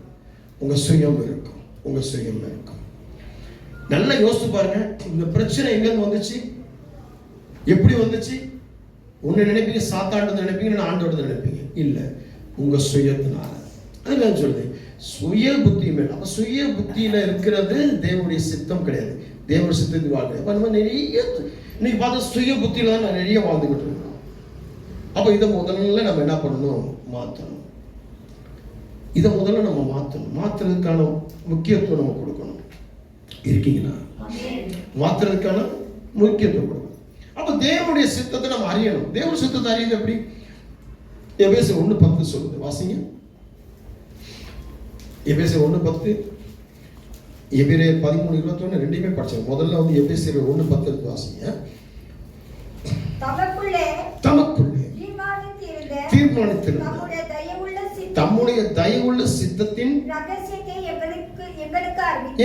உங்க சுயம் இருக்கும், உங்க சுயம் இருக்கும். நல்லா யோசிச்சு பாருங்க, இந்த பிரச்சனை எங்க வந்துச்சு, எப்படி வந்துச்சு? ஒன்னு நினைப்பீங்க சாத்தாண்டு நினைப்பீங்க, ஆண்டோட நினைப்பீங்க, இல்ல உங்க சுயத்தினால. அது நான் சொல்றது சுய புத்தி மேல். அப்ப சுய புத்தியில இருக்கிறது தேவனுடைய சித்தம் கிடையாது, தேவனுடைய சித்தத்துக்கு வாழ்க்கை. அப்ப நம்ம நிறைய இன்னைக்கு பார்த்தா சுய புத்தியில தான் நிறைய வாழ்ந்துகிட்டு இருக்கோம். அப்ப இதை முதல்ல நம்ம என்ன பண்ணணும், மாற்றணும். இதை முதல்ல நம்ம மாற்றணும். மாற்றுறதுக்கான முக்கியத்துவம் நம்ம கொடுக்கணும். இருக்கீங்களா? மாற்றுறதுக்கான முக்கியத்துவம் கொடுக்கணும். அப்ப தேவனுடைய சித்தத்தை நம்ம அறியணும். தேவனுடைய சித்தத்தை அறியுது எப்படி? எபேசியர் 1:10 சொல்லுது, வாசிங்க. எபேசியர் 1:10, எபிரேயர் 13:21 ரெண்டுமே படிச்சோம். முதல்ல வந்து எபேசியர் 1:10 வாசிங்க. தமக்குள்ளே தீர்மானித்திருந்த தம்முடைய தயவுள்ள சித்தத்தின் ரகசியத்தை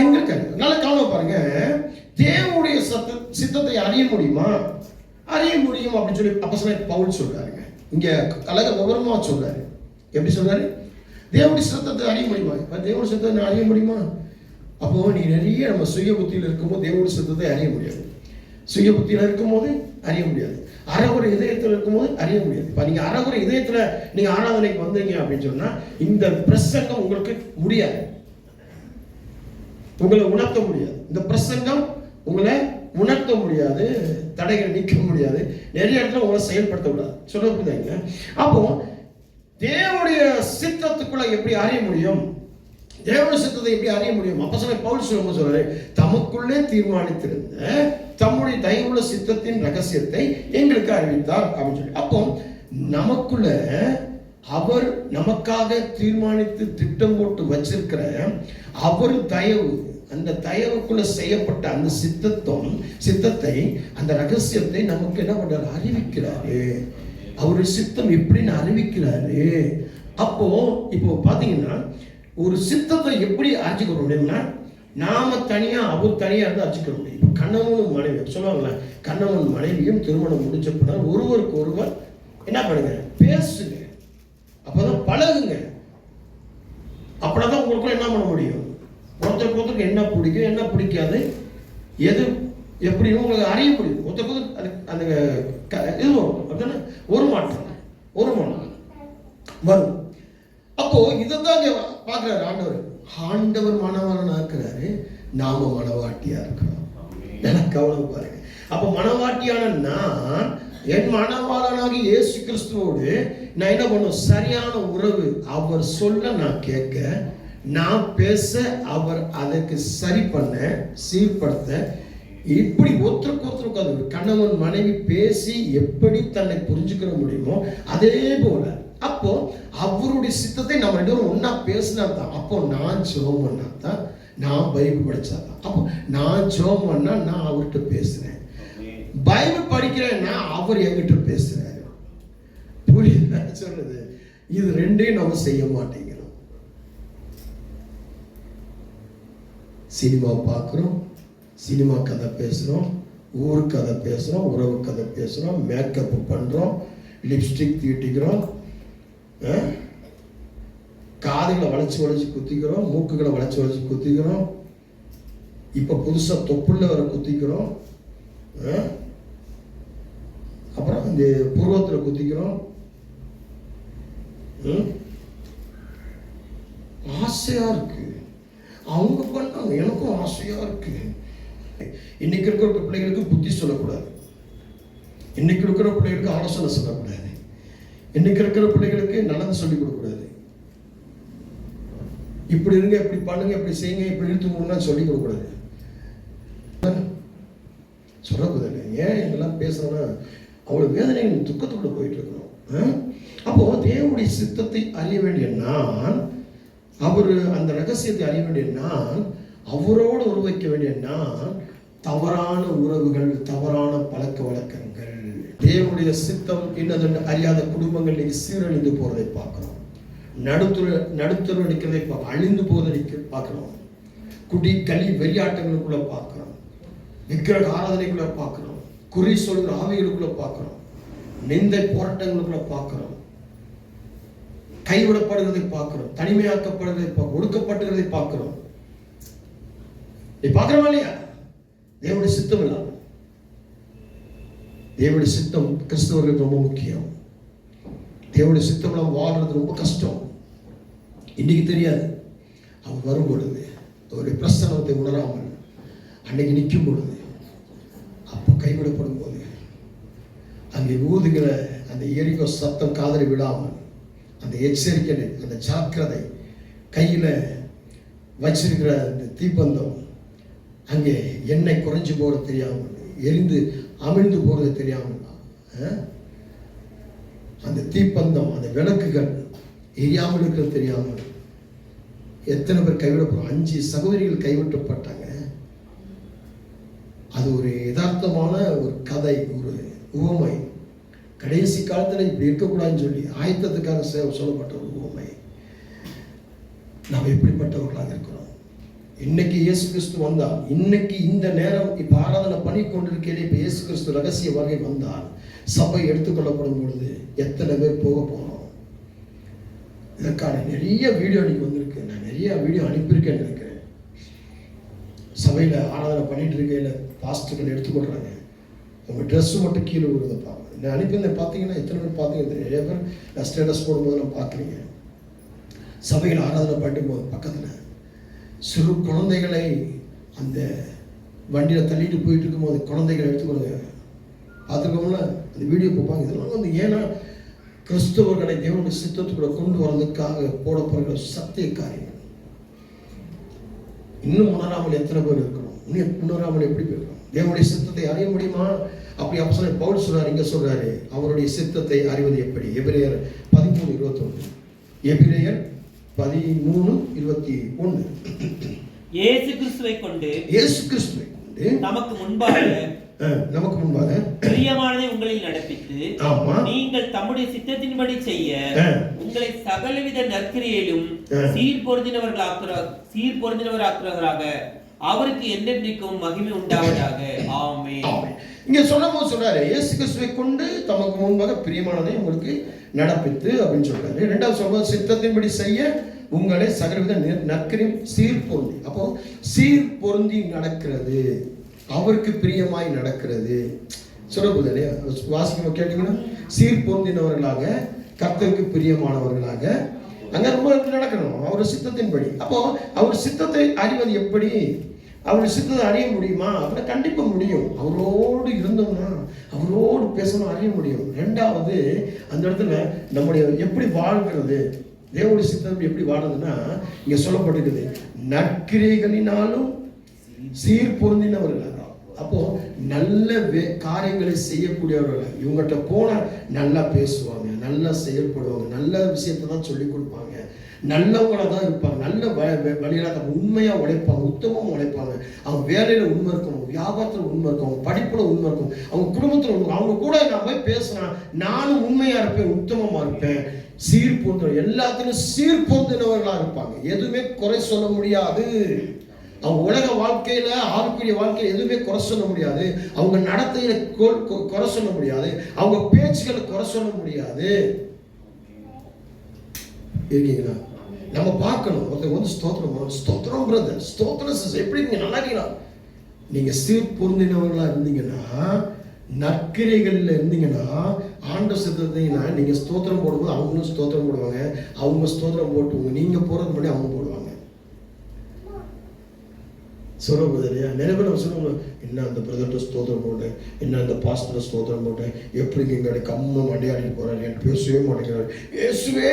எங்களுக்கு நல்லா கவனம் பாருங்க. தேவனுடைய சித்தத்தை அறிய முடியுமா? அறிய முடியும் அப்படின்னு சொல்லி அப்போஸ்தலன் பவுல் சொல்றாருங்க. இங்க அழகா விவரமா சொல்றாரு. எப்படி சொல்றாரு? தேவனுடைய சித்தத்தை அறிய முடியுமா? தேவனுடைய சித்தத்தை அறிய முடியுமா? அப்போ நீ நிறைய நம்ம சுய புத்தியில் இருக்கும்போது தேவனுடைய சித்தத்தை அறிய முடியாது. சுய புத்தியில் இருக்கும்போது அறிய முடியாது. அறகுறை இதயத்தில் இருக்கும்போது அறிய முடியாது. இப்போ நீங்க அறகுறை இதயத்துல நீங்க ஆராதனைக்கு வந்தீங்க அப்படின்னு சொன்னா இந்த பிரசங்கம் உங்களுக்கு முடியாது, உங்களை உணர்த்த முடியாது. இந்த பிரசங்கம் உங்களை உணர்த்த முடியாது, தடைகள் நீக்க முடியாது, நிறைய இடத்துல உங்களை செயல்படுத்த கூடாது. சொல்ல புரியுதுங்க? அப்போ தேவனுடைய சித்தத்துக்குள்ள எப்படி அறிய முடியும்? தேவனுடைய சித்தத்தை எப்படி அறிய முடியும்? அப்போஸ்தலன் பவுல் சொல்றாரு, தமக்குள்ளே தீர்மானித்திருந்த தம்முடைய தயவுள்ள சித்தத்தின் ரகசியத்தை எங்களுக்கு அறிவித்தார் அப்படின்னு சொல்லி. அப்போ நமக்குள்ள அவர் நமக்காக தீர்மானித்து திட்டம் போட்டு வச்சிருக்கிற அவர் தயவு, அந்த தயவுக்குள்ள செய்யப்பட்ட அந்த சித்தத்தை அந்த ரகசியத்தை நமக்கு என்ன பண்றாரு? அறிவிக்கிறாரு. அவருடைய சித்தம் எப்படின்னு அறிவிக்கிறாரு. அப்போ இப்போ பாத்தீங்கன்னா ஒரு சித்தத்தை எப்படி அறிஞ்சுக்க முடியும்னா, நாம தனியா அவர் தனியா இருந்து அறிஞ்சுக்க முடியும். இப்போ கணவனும் மனைவி சொல்லுவாங்களே, கணவன் மனைவியும் திருமணம் முடிஞ்ச பின்னால் ஒருவருக்கு ஒருவர் என்ன பண்ணுங்க? பேசுங்க, அப்பதான் பழகுங்க. அப்படிதான் உங்களுக்குள்ள என்ன பண்ண முடியும்? ஒருத்தருக்கு ஒருத்தருக்கு என்ன பிடிக்கும் என்ன பிடிக்காது எது எப்படி உங்களுக்கு அறிய முடியும். ஒருத்தருக்கு அந்த இது வரும், ஒரு மாற்றம் ஒரு மனம் வரும். அப்போ இதைதான் பார்க்கிறாரு ஆண்டவர். ஆண்டவர் மணவாளனா இருக்கிறாரு, நாம மணவாட்டியா இருக்கிறோம். எனக்கு கவனம் பாருங்க. அப்ப மணவாட்டியான நான் என் மணவாளனாகி இயேசு கிறிஸ்துவோடு நான் என்ன பண்ணும்? சரியான உறவு. அவர் சொல்ல நான் கேட்க, நான் பேச, அவர் அதற்கு சரி பண்ண, சீர்படுத்த, இப்படி ஒருத்தருக்கு ஒருத்தருக்கு கணவன் மனைவி பேசி எப்படி தன்னை புரிஞ்சுக்கிற முடியுமோ அதே போல அப்போ அவருடைய சித்தத்தை நம்ம ரெண்டு பேரும் ஒன்னா பேசினா தான். அப்போ நான் ஜெபம் பண்ணா தான், நான் பைபிள் படிச்சா தான். அப்போ நான் ஜெபம் பண்ணா நான் அவர்கிட்ட பேசுறேன், பைபிள் படிக்கிறேன்னா அவர் என்கிட்ட பேசுறாரு. புரியுதா சொல்றது? இது ரெண்டையும் நம்ம செய்ய மாட்டேங்கிறோம். சினிமா பார்க்குறோம், சினிமா கதை பேசுகிறோம், ஊர் கதை பேசுகிறோம், உறவு கதை பேசுகிறோம், மேக்கப் பண்ணுறோம், லிப்ஸ்டிக் தீட்டிக்கிறோம், காதுகளை வளைச்சி வளைச்சி குத்திக்கிறோம், மூக்குகளை வளைச்சி வளைச்சி குத்திக்கிறோம், இப்போ புதுசாக தொப்புள்ள வர குத்திக்கிறோம், அப்புறம் இந்த புருவத்தில் குத்திக்கிறோம். ஆசையா இருக்கு, அவங்க பண்ணாங்க, எனக்கும் ஆசையா இருக்கு. இன்னைக்கு இருக்கிற பிள்ளைகளுக்கு புத்தி சொல்லக்கூடாது, இன்னைக்கு இருக்கிற பிள்ளைகளுக்கு ஆலோசனை சொல்லக்கூடாது, இன்னைக்கு இருக்கிற பிள்ளைகளுக்கு நல்லது சொல்லிக் கொடுக்கூடாது. இப்படி இருங்க, இப்படி பண்ணுங்க, இப்படி செய்யுங்க, இப்படி இழுத்து மூணுன்னா சொல்லிக் கொடுக்கூடாது. சொல்லக்கூடாது. ஏன் இதெல்லாம் பேசுறோம்னா அவ்வளவு வேதனை துக்கத்துக்குள்ள போயிட்டு இருக்கிறோம். அப்போ தேவனுடைய சித்தத்தை அறிய வேண்டிய நான், அவர் அந்த ரகசியத்தை அறிய வேண்டிய நான், அவரோடு உருவைக்க வேண்டிய நான், தவறான உறவுகள், தவறான பழக்க வழக்கங்கள், தேவனுடைய சித்தம் என்னதென்று அறியாத குடும்பங்கள் சீரழிந்து போறதை பார்க்கிறோம். நடுத்தர அடிக்கிறதை பார்க்கணும், அழிந்து போவதை பார்க்கிறோம், குடி களி வெறியாட்டங்களுக்குள்ள பார்க்கிறோம், விக்கிரக ஆராதனைக்குள்ள பார்க்கிறோம், குறி சொல்கிற ஆவிகளுக்குள்ள பார்க்கிறோம், நிந்தை போராட்டங்களுக்குள்ள பார்க்கிறோம், கைவிடப்படுகிறதை பார்க்கிறோம், தனிமையாக்கப்படுவதை ஒடுக்கப்பட்டுகிறதை பார்க்கிறோம். நீ பார்க்கிறோமா இல்லையா? தேவனுடைய சித்தம் இல்லாம, தேவனுடைய சித்தம் கிறிஸ்தவர்களுக்கு ரொம்ப முக்கியம். தேவனுடைய சித்தம் இல்லாமல் வாழ்றது ரொம்ப கஷ்டம். இன்னைக்கு தெரியாது, அவர் வரும் பொழுது அவருடைய பிரசன்னத்தை உணராமல் அன்னைக்கு நிற்கும் பொழுது, அப்போ கைவிடப்படும் போது அங்கே ஊதுகிற அந்த எரிகோ சத்தம் காதலை விடாமல், அந்த எச்சரிக்கை, அந்த ஜாக்கிரதை, கையில் வச்சிருக்கிற அந்த தீப்பந்தம் அங்கே எண்ணெய் குறைஞ்சி போகிறது தெரியாமல், எரிந்து அமிழ்ந்து போகிறது தெரியாமல், அந்த தீப்பந்தம், அந்த விளக்குகள் எரியாமல் இருக்கிறது தெரியாமல் எத்தனை பேர் கைவிடப்படும். 5 சகோதரிகள் கைவிட்டப்பட்டாங்க. அது ஒரு யதார்த்தமான ஒரு கதை, ஒரு உவமை. கடைசி காலத்தில் இப்படி இருக்கக்கூடாதுன்னு சொல்லி ஆயத்தத்துக்காக சொல்லப்பட்ட ஒரு உவமை. நாம் எப்படிப்பட்டவர்களாக இருக்கிறோம்? இன்னைக்கு இயேசு கிறிஸ்து வந்தால், இன்னைக்கு இந்த நேரம் இப்ப ஆராதனை பண்ணி கொண்டிருக்கையிலே இப்ப இயேசு கிறிஸ்து ரகசிய வகை வந்தால், சபை எடுத்துக்கொள்ளப்படும் பொழுது எத்தனை பேர் போக போறோம்? இதற்கான நிறைய வீடியோ அன்னைக்கு வந்திருக்கு. நான் நிறைய வீடியோ அனுப்பியிருக்கேன்னு நினைக்கிறேன். சபையில் ஆராதனை பண்ணிட்டு இருக்கையில் பாஸ்டர்கள் எடுத்துக்கொள்றாங்க, அவங்க ட்ரெஸ்ஸு மட்டும் கீழே விழுதை பார்க்க. நான் அனுப்பியிருந்தேன், பார்த்தீங்கன்னா எத்தனை பேர் பார்த்தீங்க? நிறைய பேர் நான் ஸ்டேட்டஸ் போடும்போது நான் பார்க்குறீங்க. சபையில் ஆராதனை பண்ணிட்டு போது பக்கத்தில் சிறு குழந்தைகளை அந்த வண்டியில் தள்ளிட்டு போயிட்டு இருக்கும்போது குழந்தைகளை எடுத்துக்கொள்ளுங்க. பார்த்துருக்கோம்ல, அந்த வீடியோ பார்ப்பாங்க. இதெல்லாம் ஏன்னா கிறிஸ்தவர்களை தேவனுடைய சித்தத்துக்குள்ள கொண்டு வர்றதுக்காக போடப்படுகிற சத்திய காரியங்கள். இன்னும் உணராமல் எத்தனை பேர் இருக்கிறோம்? இன்னும் உணராமல் எப்படி போயிருக்கோம்? தேவனுடைய சித்தத்தை அறிய முடியுமா? அப்படி அப்போஸ்தலன் பவுல் சொல்றாரு, இங்க சொல்றாரு, அவருடைய சித்தத்தை அறிவது எப்படி? எபிரேயர் 13:21. எபிரேயர் 13:21. இயேசு கிறிஸ்துவை கொண்டு நமக்கு முன்பாக பிரியமானதை உங்களில் நடப்பித்து, நீங்கள் தம்முடைய சித்தத்தின்படி செய்ய உங்களை சகலவித நற்கிரியையிலும் சீர்பொருந்தினவராக்குறவராக அவருக்கு என்றென்றைக்கும் மகிமை உண்டாவதாக. ஆமென். இங்க சொல்லும்போது சொல்றாரு, இயேசு கிறிஸ்துவை கொண்டு தமக்கு முன்பாக பிரியமானதை உங்களுக்கு நடப்பித்து அப்படின்னு சொல்றாரு. 2வது சொல்றது, சித்தத்தின்படி செய்ய உங்களை சகலவித நற்கிரியும் சீர்பொருந்தி. அப்போ சீர்பொருந்தி நடக்கிறது, அவருக்கு பிரியமாய் நடக்கிறது. சொல்லப்படுது இல்லையா? வாசிக்கும் கேட்டீங்கன்னா, சீர்பொருந்தினவர்களாக, கர்த்தருக்கு பிரியமானவர்களாக அங்க ரொம்ப நடக்கணும் அவர் சித்தத்தின்படி. அப்போ அவர் சித்தத்தை அறிவது எப்படி? அவருடைய சித்தத்தை அறிய முடியுமா? அப்படின்னா கண்டிப்பா முடியும். அவரோடு இருந்தோம்னா, அவரோடு பேசணும், அறிய முடியும். 2வது, அந்த இடத்துல நம்முடைய எப்படி வாழ்கிறது, தேவனுடைய சித்தம் எப்படி வாழ்றதுன்னா, இங்க சொல்லப்பட்டிருக்குது, நற்கிரைகளினாலும் சீர்பொருந்தினவர்கள். அப்போ நல்ல காரியங்களை செய்யக்கூடியவர்கள். இவங்ககிட்ட போனா நல்லா பேசுவாங்க, நல்லா செயல்படுவாங்க, நல்ல விஷயத்தை தான் சொல்லி கொடுப்பாங்க, நல்லவங்களாக தான் இருப்பாங்க, நல்ல வழியில உண்மையா உழைப்பாங்க, உத்தமமாக உழைப்பாங்க. அவங்க வேலையில உண்மை இருக்கும், வியாபாரத்தில் உண்மை இருக்கும், அவங்க படிப்புல உண்மை இருக்கும், அவங்க குடும்பத்தில் உண்மை. அவங்க கூட நான் போய் பேசினா நானும் உண்மையா இருப்பேன், உத்தமமா இருப்பேன். சீர்பொருந்த எல்லாத்திலும் சீர்பொருந்தினவர்களா இருப்பாங்க. எதுவுமே குறை சொல்ல முடியாது. அவங்க உலக வாழ்க்கையில, ஆவிக்குரிய வாழ்க்கையில எதுவுமே குறை சொல்ல முடியாது. அவங்க நடத்தையில குறை சொல்ல முடியாது. அவங்க பேச்சுகளை குறை சொல்ல முடியாது. இருக்கீங்களா? நம்ம பார்க்கணும். ஒருத்தர் வந்து ஸ்தோத்திரம் பிரதர், ஸ்தோத்திரம் சிஸ்டர், எப்படி நீங்க நல்லா இருக்கீங்களா? நீங்க சீர்பொருந்தினவர்களா இருந்தீங்கன்னா, நற்கிரைகள்ல இருந்தீங்கன்னா, ஆண்டவர் சித்தத்தைனா நீங்க ஸ்தோத்திரம் போடும்போது அவங்களும் ஸ்தோத்திரம் போடுவாங்க. அவங்க ஸ்தோத்திரம் போட்டு நீங்க போறது முன்னாடி அவங்க போடுவாங்க. சொல்லப்படுது இல்லையா? நிறைய பேர் நம்ம சொல்லுவோம், என்ன அந்த பிரதர்கிட்ட ஸ்தோத்திரம் போட்டேன், என்ன அந்த பாஸ்டர் ஸ்தோத்திரம் போட்டேன், எப்படி எங்களுடைய கம்மும் அடியாடி போறாரு, என் பேசவே மாட்டேங்கிறாரு. பேசுவே,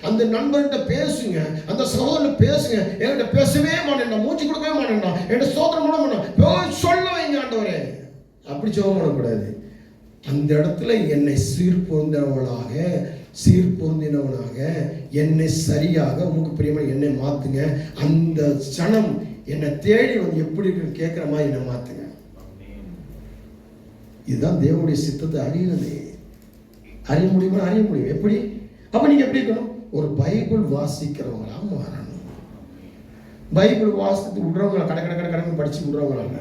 அந்த நண்பர்கிட்ட பேசுங்க, அந்த சகோதரன் பேசுங்க. என்கிட்ட பேசவே மாட்டேன், மூச்சு கொடுக்கவே மாட்டேன், என்கிட்ட ஸ்தோத்திரம் பண்ண மாட்டேன், சொல்ல வைங்க ஆண்டவரே. அப்படி ஜெபம் பண்ணக்கூடாது. அந்த இடத்துல என்னை சீர்பொருந்தினவனாக என்னை சரியாக உங்களுக்கு பிரியமா என்னை மாத்துங்க. அந்த சனம் என்னை தேடி வந்து எப்படி இருக்கு கேட்கிற மாதிரி என்னை மாத்துங்க. இதுதான் தேவனுடைய சித்தத்தை அறிய முடியுமா? அறிய முடியும். எப்படி? அப்ப நீங்க எப்படி இருக்கணும்? ஒரு பைபிள் வாசிக்கிறவங்களா மாறணும். பைபிள் வாசித்து விடுறவங்களா கடை கடை கடை கடை படிச்சு விடுறவங்களாங்க.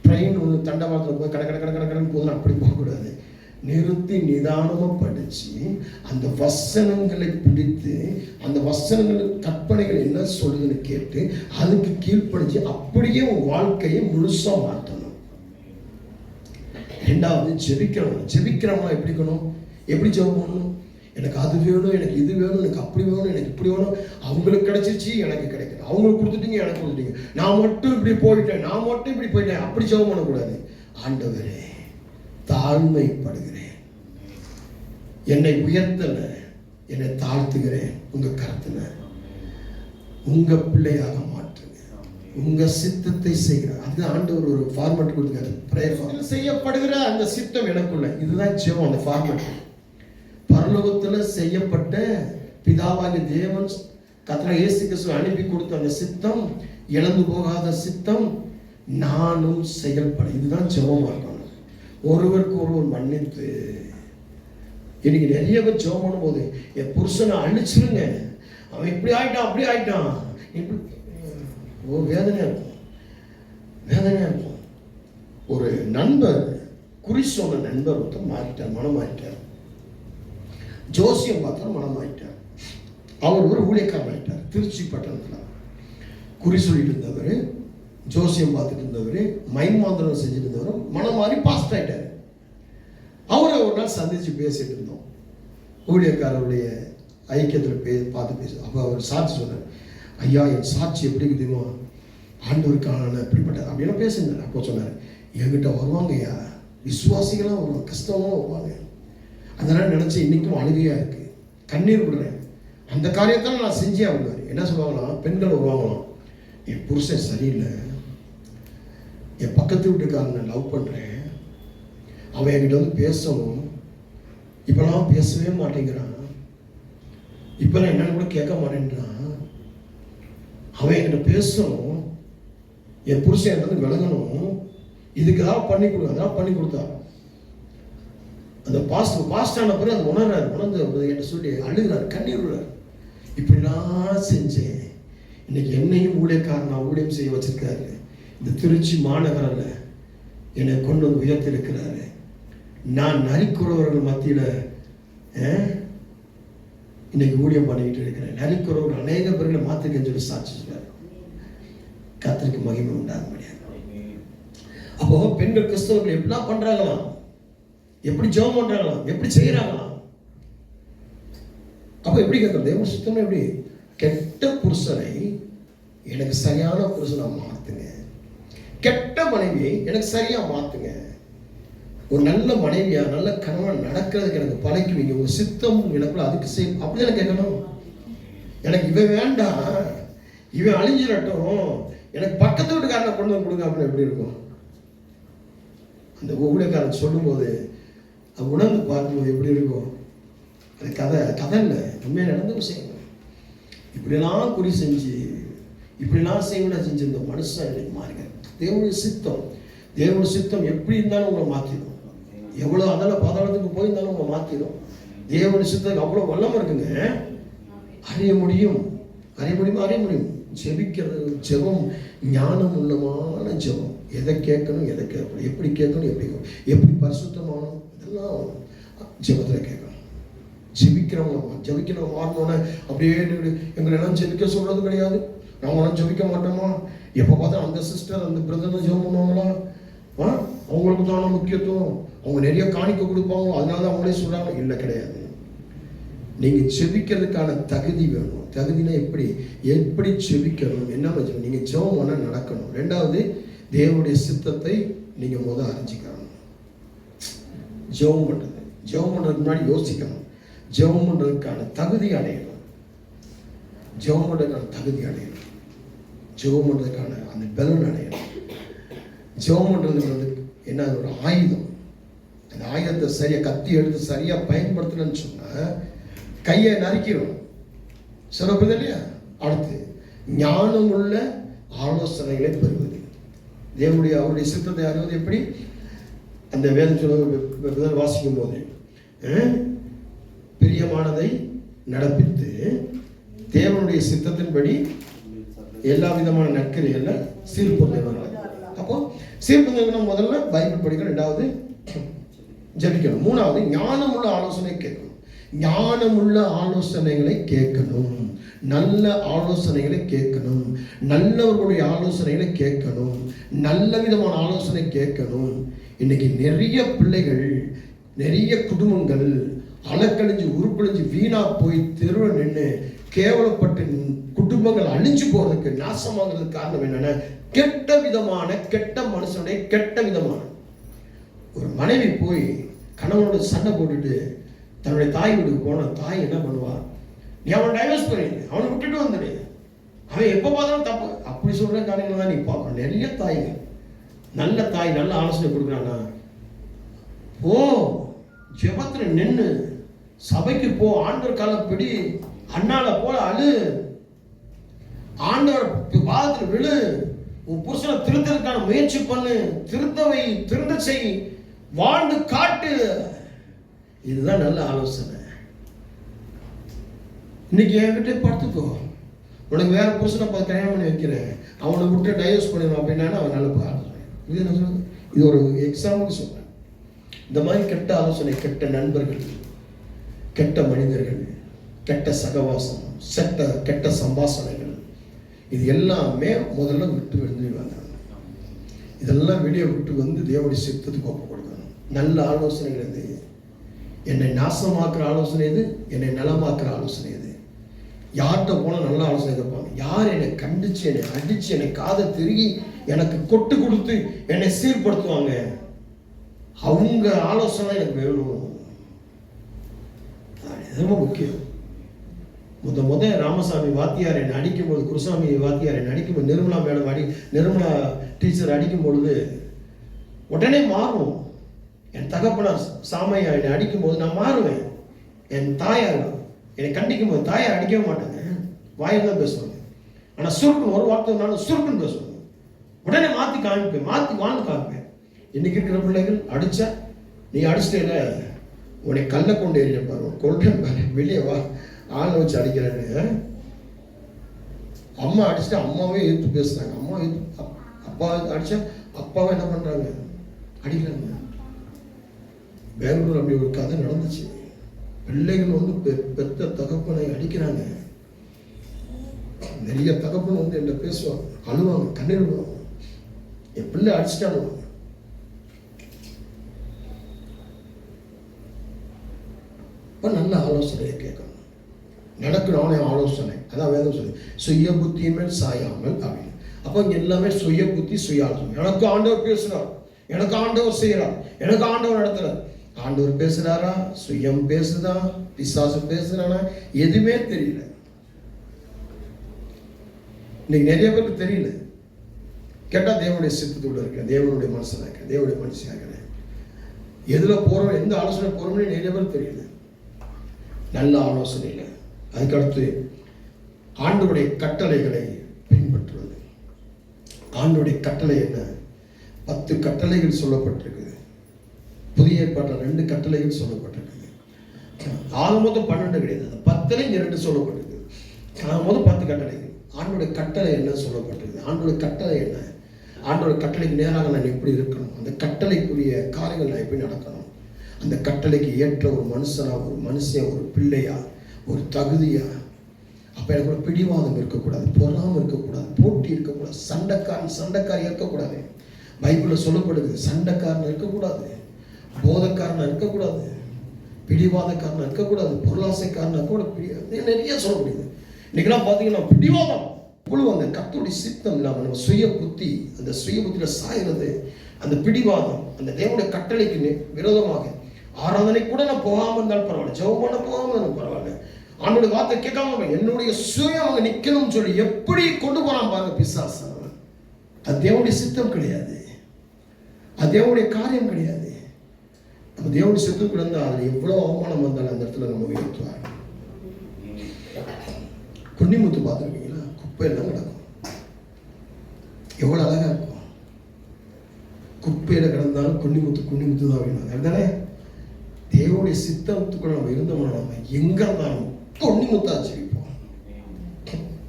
ட்ரெயின் வந்து தண்டவாளத்தில் போய் கடை கடை கடை கடை கடன் போதுன்னு அப்படி போகக்கூடாது. நிறுத்தி நிதானமாக படித்து அந்த வசனங்களை பிடித்து அந்த வசனங்கள் கற்பனைகள் என்ன சொல்லுதுன்னு கேட்டு அதுக்கு கீழ்ப்படிச்சு அப்படியே உன் வாழ்க்கையை முழுசாக மாற்றணும். ரெண்டாவது ஜெபிக்கிறவங்க எப்படி இருக்கணும்? எப்படி ஜெபம் பண்ணணும்? எனக்கு அது வேணும், எனக்கு இது வேணும், எனக்கு அப்படி வேணும், எனக்கு இப்படி வேணும். அவங்களுக்கு கிடைச்சிருச்சு, எனக்கு கிடைக்கல. அவங்களுக்கு கொடுத்துட்டீங்க, எனக்கு கொடுத்துட்டீங்க. நான் மட்டும் இப்படி போயிட்டேன், அப்படி ஜெபம் பண்ணக்கூடாது. ஆண்டவரே, தாழ்மைப்படுகிறேன், என்னை உயர்த்தல, என்னை தாழ்த்துகிறேன், உங்க கருத்துல உங்க பிள்ளையாக மாற்றுங்க, உங்க சித்தத்தை செய்கிறேன். அது ஆண்டவர் ஒரு ஃபார்மேட் கொடுத்துருக்காரு. பிரேயர் செய்யப்படுகிற அந்த சித்தம் எனக்குள்ள, இதுதான் ஜெபம். அந்த ஃபார்மேட் பரலோகத்துல செய்யப்பட்ட பிதாவாகிய தேவன் கர்த்தர் இயேசு கிறிஸ்து அனுப்பி கொடுத்த அந்த சித்தம், இழந்து போகாத சித்தம் நானும் செயல்பட. இதுதான் ஜெபமா இருக்கணும். ஒருவருக்கு ஒருவர் மன்னித்து. இன்னைக்கு நிறைய பேர் ஜெபம் பண்ணும்போது என் புருஷனை அழிச்சிருங்க, அவன் இப்படி ஆயிட்டான் அப்படி ஆயிட்டான், இப்படி ஒரு வேதனையா இருக்கும். ஒரு நண்பர், குறி சொன்ன நண்பர் ஒருத்தர் மாறிட்டார், மனம் மாறிட்டார். ஜோசியம் பார்த்தா மனம் ஆயிட்டார். அவர் ஒரு ஊழியக்காரன் ஆயிட்டார். திருச்சி பட்டணத்தில் குறி சொல்லிட்டு இருந்தவர், ஜோசியம் பார்த்துட்டு இருந்தவர், மைமாந்திரம் செஞ்சுட்டு இருந்தவர் மனம் மாறி பாஸ்ட் ஆயிட்டார். அவரை ஒரு நாள் சந்திச்சு பேசிட்டு இருந்தோம். ஊழியக்காரருடைய ஐக்கியத்தில் பார்த்து பேச. அப்போ அவர் சாட்சி சொன்னார். ஐயா, என் சாட்சி எப்படி இருக்குதுமோ, ஆண்டவருக்கான எப்படிப்பட்டது அப்படின்னு பேசினார். அப்போ சொன்னார், என்கிட்ட வருவாங்க ஐயா, விசுவாசிகளாக வருவாங்க, கஷ்டமாக வருவாங்க. அதெல்லாம் நினச்சி இன்றைக்கும் அழுகையாக இருக்குது, கண்ணீர் விடுறேன். அந்த காரியத்தால் நான் செஞ்சே ஆகுவார். என்ன சொல்லுவாங்களாம், பெண்கள் வருவாங்களாம், என் புருஷன் சரியில்லை, என் பக்கத்து வீட்டுக்காரனை லவ் பண்ணுறேன், அவன் என்கிட்ட வந்து பேசணும், இப்போலாம் பேசவே மாட்டேங்கிறான், இப்போலாம் என்னன்னு கூட கேட்க மாட்டேன்றான், அவன் என்கிட்ட பேசணும், என் புருஷன் என்கிட்ட வந்து விலகணும், இதுக்கு ஏதாவது பண்ணி கொடு, அதெல்லாம் பண்ணி கொடுத்தா. அந்த பாஸ்டான பிறகு அது உணர்ந்து என்கிட்ட சொல்லி அழுகிறார், கண்ணீர் விடுறார். இப்படிலாம் செஞ்சேன், இன்னைக்கு என்னையும் ஊழியக்காரனா ஊழியம் செய்ய வச்சிருக்காரு. இந்த திருச்சி மாநகரில் என்னை கொண்டு வந்து உயர்த்திருக்கிறாரு. நான் நரிக்குறவர்கள் மத்தியில் இன்னைக்கு ஊழியம் பண்ணிக்கிட்டு இருக்கிறேன். நரிக்குறவர்கள் அநேக பேர்களை மாற்றிருக்கேன்னு சொல்லி சாட்சி சொல்றாரு. கர்த்தருக்கு மகிமை உண்டாக முடியாது. அப்போ பெண்கள் கிறிஸ்தவர்கள் எப்படிலாம் பண்றாங்களாம், எப்படி ஜெபம் பண்றாங்களாம், எப்படி செய்யறாங்களாம். அப்போ எப்படி கேட்கறது, தேவ சுத்தம் எப்படி? கெட்ட புருஷனை எனக்கு சரியான புருஷனை மாத்துங்க, கெட்ட மனைவியை எனக்கு சரியா மாத்துங்க, ஒரு நல்ல மனைவியா நல்ல கணவன் நடக்கிறதுக்கு எனக்கு பழக்குவீங்க, ஒரு சித்தம் எனக்குள்ள அதுக்கு செய்யும். அப்படிதான் கேட்கணும். எனக்கு இவன் வேண்டாம், இவன் அழிஞ்சிடட்டும், எனக்கு பக்கத்து வீட்டுக்காரனை கொண்டு வந்து கொடுங்க அப்படின்னு எப்படி இருக்கும்? அந்த ஊழியக்காரன் சொல்லும்போது அது உணர்ந்து பார்க்கும்போது எப்படி இருக்கும்? அது கதை இல்லை, உண்மையாக நடந்த விஷயங்கள். இப்படிலாம் குறி செஞ்சு இப்படிலாம் செய்வன செஞ்சு இந்த மனுஷன் எனக்கு மாறுங்க. தேவனுடைய சித்தம் எப்படி இருந்தாலும் உங்களை மாற்றிடும். எவ்வளோ அதில் பாதாளத்துக்கு போயிருந்தாலும் உங்களை மாற்றிடும். தேவனுடைய சித்தத்துக்கு அவ்வளோ வல்லமை இருக்குங்க. அறிய முடியும். ஜெபிக்கிறது, ஜெபம் ஞானம் உள்ளமான ஜெபம். எதை கேட்கணும், எதை கேட்கணும், எப்படி கேட்கணும், எப்படி பரிசுத்தமானோம், இதெல்லாம் ஜெபத்தில் கேட்கணும். ஜெபிக்கிறவங்க மாறினோன்னே அப்படியே எங்களெல்லாம் ஜெபிக்க சொல்றது கிடையாது. நாங்களாம் ஜெபிக்க மாட்டோமா? எப்போ பார்த்தா அந்த சிஸ்டர் அந்த பிரதர் ஜெபம் பண்ணுவாங்களா? அவங்களுக்கு தானே முக்கியத்துவம், அவங்க நிறைய காணிக்க கொடுப்பாங்க, அதனால தான் அவங்களே சொல்றாங்க. இல்லை, கிடையாது. நீங்க ஜெபிக்கிறதுக்கான தகுதி வேணும். தகுதினா எப்படி ஜெபிக்கணும், என்ன வச்சு நீங்க ஜெபம் பண்ண நடக்கணும். ரெண்டாவது, தேவனுடைய சித்தத்தை நீங்க அறிஞ்சிக்கணும். ஜெபம் பண்றதுக்கு முன்னாடி யோசிக்கணும். ஜெபம் பண்றதுக்கான தகுதி அடையணும். ஜெபம் பண்றதுக்கான அந்த பலன் அடையணும். ஜெபம் பண்றதுக்கு என்ன, ஒரு ஆயுதம். அந்த ஆயுதத்தை சரியா கத்தி எடுத்து சரியா பயன்படுத்தணும்னு சொன்னா கையை நறுக்கிடும். சிறப்பு இல்லையா? அடுத்து, ஞானம் உள்ள ஆலோசனைகளை பெறுவது. அவருடைய சித்தத்தை அறிவது எப்படி? அந்த வேதம் சொல்ல வாசிக்கும் போது பிரியமானதை நடப்பித்து தேவனுடைய சித்தத்தின்படி எல்லா விதமான நற்கிரியல்ல சீர்பொருந்துவார்கள். அப்போ சீர்பொருந்தணும் முதல்ல பைபிள் படிக்கணும், ரெண்டாவது ஜெபிக்கணும், மூணாவது ஞானமுள்ள ஆலோசனை கேட்கணும். ஞானமுள்ள ஆலோசனைகளை கேட்கணும், நல்ல ஆலோசனைகளை கேட்கணும், நல்லவர்களுடைய ஆலோசனைகளை கேட்கணும், நல்ல விதமான ஆலோசனை கேட்கணும். இன்னைக்கு நிறைய பிள்ளைகள், நிறைய குடும்பங்கள் அலக்கழிஞ்சு உருப்பழிஞ்சு வீணா போய் தெருவில் நின்று கேவலப்பட்டு குடும்பங்கள் அழிஞ்சு போறதுக்கு, நாசமாகிறதுக்கு காரணம் என்னன்னா கெட்ட விதமான, கெட்ட மனுஷனுடைய கெட்ட விதமான. ஒரு மனைவி போய் கணவனோட சண்டை போட்டுட்டு தன்னுடைய தாய் வீட்டுக்கு போன தாய் என்ன பண்ணுவா? நீ அவனை டைவர்ஸ் பண்ணிடு, அவனை விட்டுட்டு வந்துடு, அவன் எப்போ பார்த்தாலும் தப்பு, அப்படி சொல்ற காரியங்கள் தான் நீ பார்க்கணும். நிறைய தாய்கள், நல்ல தாய் நல்ல ஆலோசனை கொடுக்குறானா, ஓ ஜெபத்துல நின்று சபைக்கு போ, ஆண்டவர் காலம் பிடி, அண்ணால போல அழு, ஆண்டவர் பாதத்தில் விழு, உன் புருஷனை திருத்தறதுக்கான முயற்சி பண்ணு, திருத்தவை திருந்த செய், வாழ்ந்து காட்டு. இதுதான் நல்ல ஆலோசனை. இன்னைக்கு என்கிட்ட பார்த்துக்கோ, உனக்கு வேற புருஷனை பார்த்து கல்யாணம் பண்ணி வைக்கிறேன், அவனை விட்டு டைவர்ஸ் பண்ணிடுவான் அப்படின்னா அவன் நல்ல ஆலோசனை. இது என்ன சொல்றது? இது ஒரு எக்ஸாம்பிள் சொல்றேன். இந்த மாதிரி கெட்ட ஆலோசனை, கெட்ட நண்பர்கள், கெட்ட மனிதர்கள், கெட்ட சகவாசம், கெட்ட சம்பாஷணைகள், இது எல்லாமே முதல்ல விட்டு வெளியே. இதெல்லாம் வெளியே விட்டு வந்து தேவனுடைய சித்தத்துக்கு ஒப்பு கொடுக்கணும். நல்ல ஆலோசனைகள் எது? என்னை நாசமாக்குற ஆலோசனை எது? என்னை நலமாக்குற ஆலோசனை எது? யார்கிட்ட போனால் நல்ல ஆலோசனை கேட்பாங்க? யார் என்னை கண்டிச்சு, என்னை அடிச்சு, என்னை காதை திருகி எனக்கு கொட்டு கொடுத்து என்னை சீர்படுத்துவாங்க, அவங்க ஆலோசனை எனக்கு வேணும். ரொம்ப முக்கியம். முத ராமசாமி வாத்தியார் என்னை அடிக்கும்போது, குருசாமி வாத்தியார் என்னை அடிக்கும்போது, நிர்மலா மேடம் நிர்மலா டீச்சர் அடிக்கும் பொழுது உடனே மாறும். என் தகப்பனார் சாமையா என்னை அடிக்கும்போது நான் மாறுவேன். என் தாயார் என்னை கண்டிக்கும் போது தாயார் அடிக்கவே மாட்டாங்க, வாயில் தான் பேசுவாங்க. ஆனால் சுருக்குன்னு ஒரு வார்த்தைனாலும் சுருக்குன்னு பேசுவாங்க. உடனே மாற்றி காமிப்பேன், மாற்றி வாழ்ந்து காமிப்பேன். இன்னைக்கு இருக்கிற பிள்ளைகள் அடிச்சா, நீ அடிச்சிட்டேல உன்னை கல்லை கொண்டு ஏறிய பாரு, கொள்றேன் பாரு, வெளியே வா, ஆளை வச்சு அடிக்கிறேன்னு. அம்மா அடிச்சுட்டு அம்மாவே எதிர்த்து பேசுறாங்க, அம்மா அப்பா அடிச்சா அப்பாவை என்ன பண்றாங்க? அடிக்கிறாங்க. பெங்களூர் அப்படி ஒரு கதை நடந்துச்சு. பிள்ளைகள் வந்து பெத்த தகப்பனை அடிக்கிறாங்க. நிறைய தகப்பன் வந்து என்ன பேசுவாங்க, அழுவாங்க, கண்ணீர் விடுவாங்க, என் பிள்ளை அடிச்சுட்டாங்க. நல்ல ஆலோசனையை கேட்கணும், நடக்கணும் ஆலோசனை. அதான் வேதம் சொல்லி சுய புத்தியின் மேல் சாயாமல் அப்படின்னு. அப்போ இங்க எல்லாமே சுய புத்தி, சுய ஆலோசனை. எனக்கு ஆண்டவர் பேசுறார், எனக்கு ஆண்டவர் செய்யறார், எனக்கு ஆண்டவர் நடத்துறார். ஆண்டவர் பேசுறாரா, சுயம் பேசுதா, பிசாசு பேசுறானா, எதுவுமே தெரியல. இன்னைக்கு நிறைய பேருக்கு தெரியல. கேட்டா தேவனுடைய சித்தத்தோடு இருக்க, தேவனுடைய மனசுல இருக்க, தேவனுடைய மனுஷனாக எதுல போறோம், எந்த ஆலோசனை போறோம்னு நிறைய பேர் தெரியல. நல்ல ஆலோசனை இல்லை. அதுக்கடுத்து ஆண்டவருடைய கட்டளைகளை பின்பற்றுவது. ஆண்டவருடைய கட்டளை என்ன? 10 கட்டளைகள் சொல்லப்பட்டிருக்குது. புதிய ஏற்பாட்டில் 2 கட்டளைகள் சொல்லப்பட்டிருக்குது. ஆக மொத்தம் 12 கிடையாது, 10 2 சொல்லப்பட்டிருக்கு. ஆக மொத்தம் 10 கட்டளைகள். ஆண்டோடைய கட்டளை என்ன சொல்லப்பட்டிருக்கு? ஆண்டோடைய கட்டளை என்ன? ஆண்டோட கட்டளைக்கு நேராக நான் எப்படி இருக்கணும்? அந்த கட்டளைக்குரிய காரியங்கள் நான் எப்படி நடக்கணும்? அந்த கட்டளைக்கு ஏற்ற ஒரு மனுஷனா, ஒரு மனுஷன், ஒரு பிள்ளையா, ஒரு தகுதியா. அப்ப எனக்கு ஒரு பிடிவாதம் இருக்கக்கூடாது, பொறாம இருக்கக்கூடாது, போட்டி இருக்கக்கூடாது, சண்டைக்காரி இருக்கக்கூடாது. பைபிள்ல சொல்லப்படுது, சண்டைக்காரன் இருக்கக்கூடாது, போதக்காரனா இருக்கக்கூடாது, பிடிவாதக்காரனா இருக்கக்கூடாது, பொருளாசைக்காரனா கூட நிறைய சொல்லப்படுது. இன்னைக்கெல்லாம் பார்த்தீங்கன்னா பிடிவாதம் இவ்வளவு அந்த கர்த்தருடைய சித்தம் இல்லாமல் நம்ம சுய புத்தி, அந்த சுய புத்தியில சாயிறது, அந்த பிடிவாதம், அந்த தேவனுடைய கட்டளைக்கு விரோதமாக ஆராதனை கூட நான் போகாமல் இருந்தாலும் பரவாயில்ல, ஜெபம் பண்ண போகாமல் இருந்தாலும் பரவாயில்ல, ஆண்டோட வார்த்தை கேட்காம என்னுடைய சுயம் அவங்க நிக்கணும்னு சொல்லி எப்படி கொண்டு போறான் பாருங்க பிசாசு. அது தேவனுடைய சித்தம் கிடையாது, அது தேவனுடைய காரியம் கிடையாது. நம்ம தேவனுடைய சித்தத்துக்குள்ள இருந்தால் அதுல எவ்வளவு அவமானம் வந்தாலும் அந்த இடத்துல நம்ம உயர்த்துவார். குன்னிமுத்து பார்த்துருக்கீங்களா? குப்பையெல்லாம் கிடக்கும், எவ்வளவு அழகா இருக்கும். குப்பையில கிடந்தாலும் குன்னிமுத்து தான் வேணும். அதுதானே தேவனுடைய சித்தத்துக்குள்ள நம்ம இருந்தோம்னா நம்ம எங்க இருந்தாலும் தொண்ணி முத்தா ஜெபிப்போம்,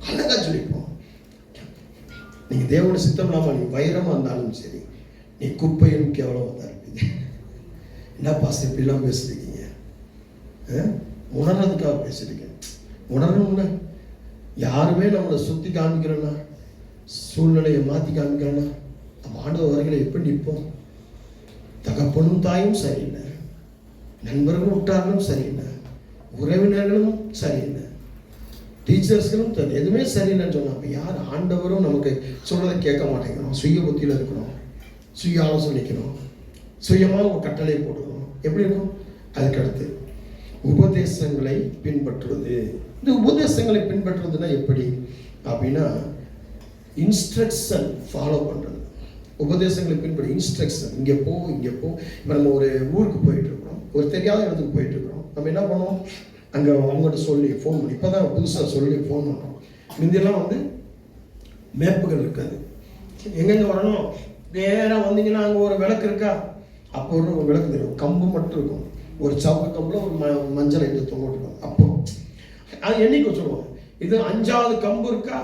அழகா ஜெபிப்போம். நீங்க தேவனுடைய சித்தம் இல்லாம நீ வைரமா இருந்தாலும் சரி, நீ குப்பையும் கேவலமா தான் இருப்பீங்க. என்ன பாஸ்டர் இப்படிலாம் பேசுறீங்க? உணர்றதுக்காக பேசுறீங்க. உணரணும்ல. யாருமே நம்மளை சுத்தி காமிக்கிறோன்னா, சூழ்நிலையை மாத்தி காமிக்கிறோன்னா, நம்ம ஆண்டவர் வரைகளை எப்படி நிற்போம்? தகப்பனும் தாயும் சரியில்லை, நண்பர்களும் விட்டார்களும் சரியில்லை, உறவினர்களும் சரியில்லை, டீச்சர்ஸ்களும் எதுவுமே சரியில்லைன்னு சொன்னா, அப்போ யார்? ஆண்டவரும் நமக்கு சொல்றதை கேட்க மாட்டேங்கிறோம். சுய புத்தியில் இருக்கிறோம், சுய ஆலோசனைக்கிறோம், சுயமாக ஒரு கட்டளை போடுறோம். எப்படி இருக்கும்? அதுக்கடுத்து உபதேசங்களை பின்பற்றுவது. இந்த உபதேசங்களை பின்பற்றுவதுன்னா எப்படி அப்படின்னா, இன்ஸ்ட்ரக்ஷன் ஃபாலோ பண்ணுறது. உபதேசங்களை பின்பற்றி இன்ஸ்ட்ரக்ஷன், இங்கே போ இங்கே போ. இப்போ நம்ம ஒரு ஊருக்கு போயிட்டு இருக்கிறோம், ஒரு தெரியாத இடத்துக்கு போயிட்டு இருக்கிறோம். நம்ம என்ன பண்ணுவோம்? அங்கே அவங்ககிட்ட சொல்லி ஃபோன் பண்ணி, இப்போ தான் புதுசாக சொல்லி ஃபோன் பண்ணுறோம். முந்தியெல்லாம் மேப்புகள் இருக்காது. எங்கெங்கே வரணும்? நேராக வந்தீங்கன்னா அங்கே ஒரு விளக்கு இருக்கா? அப்போ ஒரு விளக்கு தெரியும், கம்பு மட்டும் இருக்கும். ஒரு சவுக்கு கம்பில் ஒரு மஞ்சள் எடுத்து தொங்கிட்டு அப்போ அது எண்ணிக்கை சொல்லுவோம். இது 5வது கம்பு இருக்கா?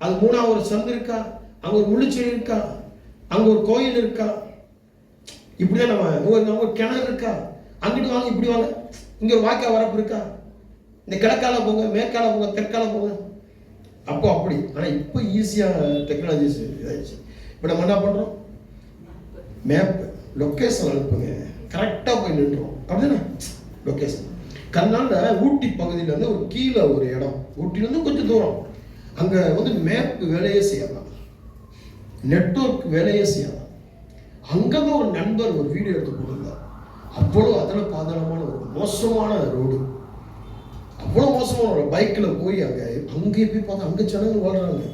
அது 3வது ஒரு சந்து இருக்கா? அங்கே ஒரு முள்ளுச்செடி இருக்கா? அங்கே ஒரு கோயில் இருக்கா? இப்படிதான் நம்ம ஒரு கிணறு இருக்கா? அங்கிட்டு வாங்க, இப்படி வாங்க, இங்கே ஒரு வாய்க்கா வரப்பு இருக்கா? இந்த கிழக்கால போங்க, மேற்கால போங்க, தெற்கால போங்க. அப்போ அப்படி. ஆனால் இப்போ ஈஸியாக டெக்னாலஜிஸ் இதாகிடுச்சு. இப்போ நம்ம என்ன பண்ணுறோம்? மேப் லொக்கேஷன் அனுப்புங்க, கரெக்டாக போய் நின்றுறோம். அப்படிதானே லொக்கேஷன். கர்நாடகா ஊட்டி பகுதியிலேருந்து ஒரு கீழே ஒரு இடம், ஊட்டிலேருந்து கொஞ்சம் தூரம், அங்கே மேப் வேலையே செய்யலாம், நெட்வொர்க் வேலையே செய்யலாம். அங்கதான் ஒரு நண்பர் ஒரு வீடியோ எடுத்து போட்டிருந்தார். அவ்வளோ அதில் பாதாளமான ஒரு மோசமான ரோடு, அவ்வளோ மோசமான ஒரு பைக்கில் போய் அங்கே போய் பார்த்தா அங்கே ஜனங்கள் வாழ்றாங்க,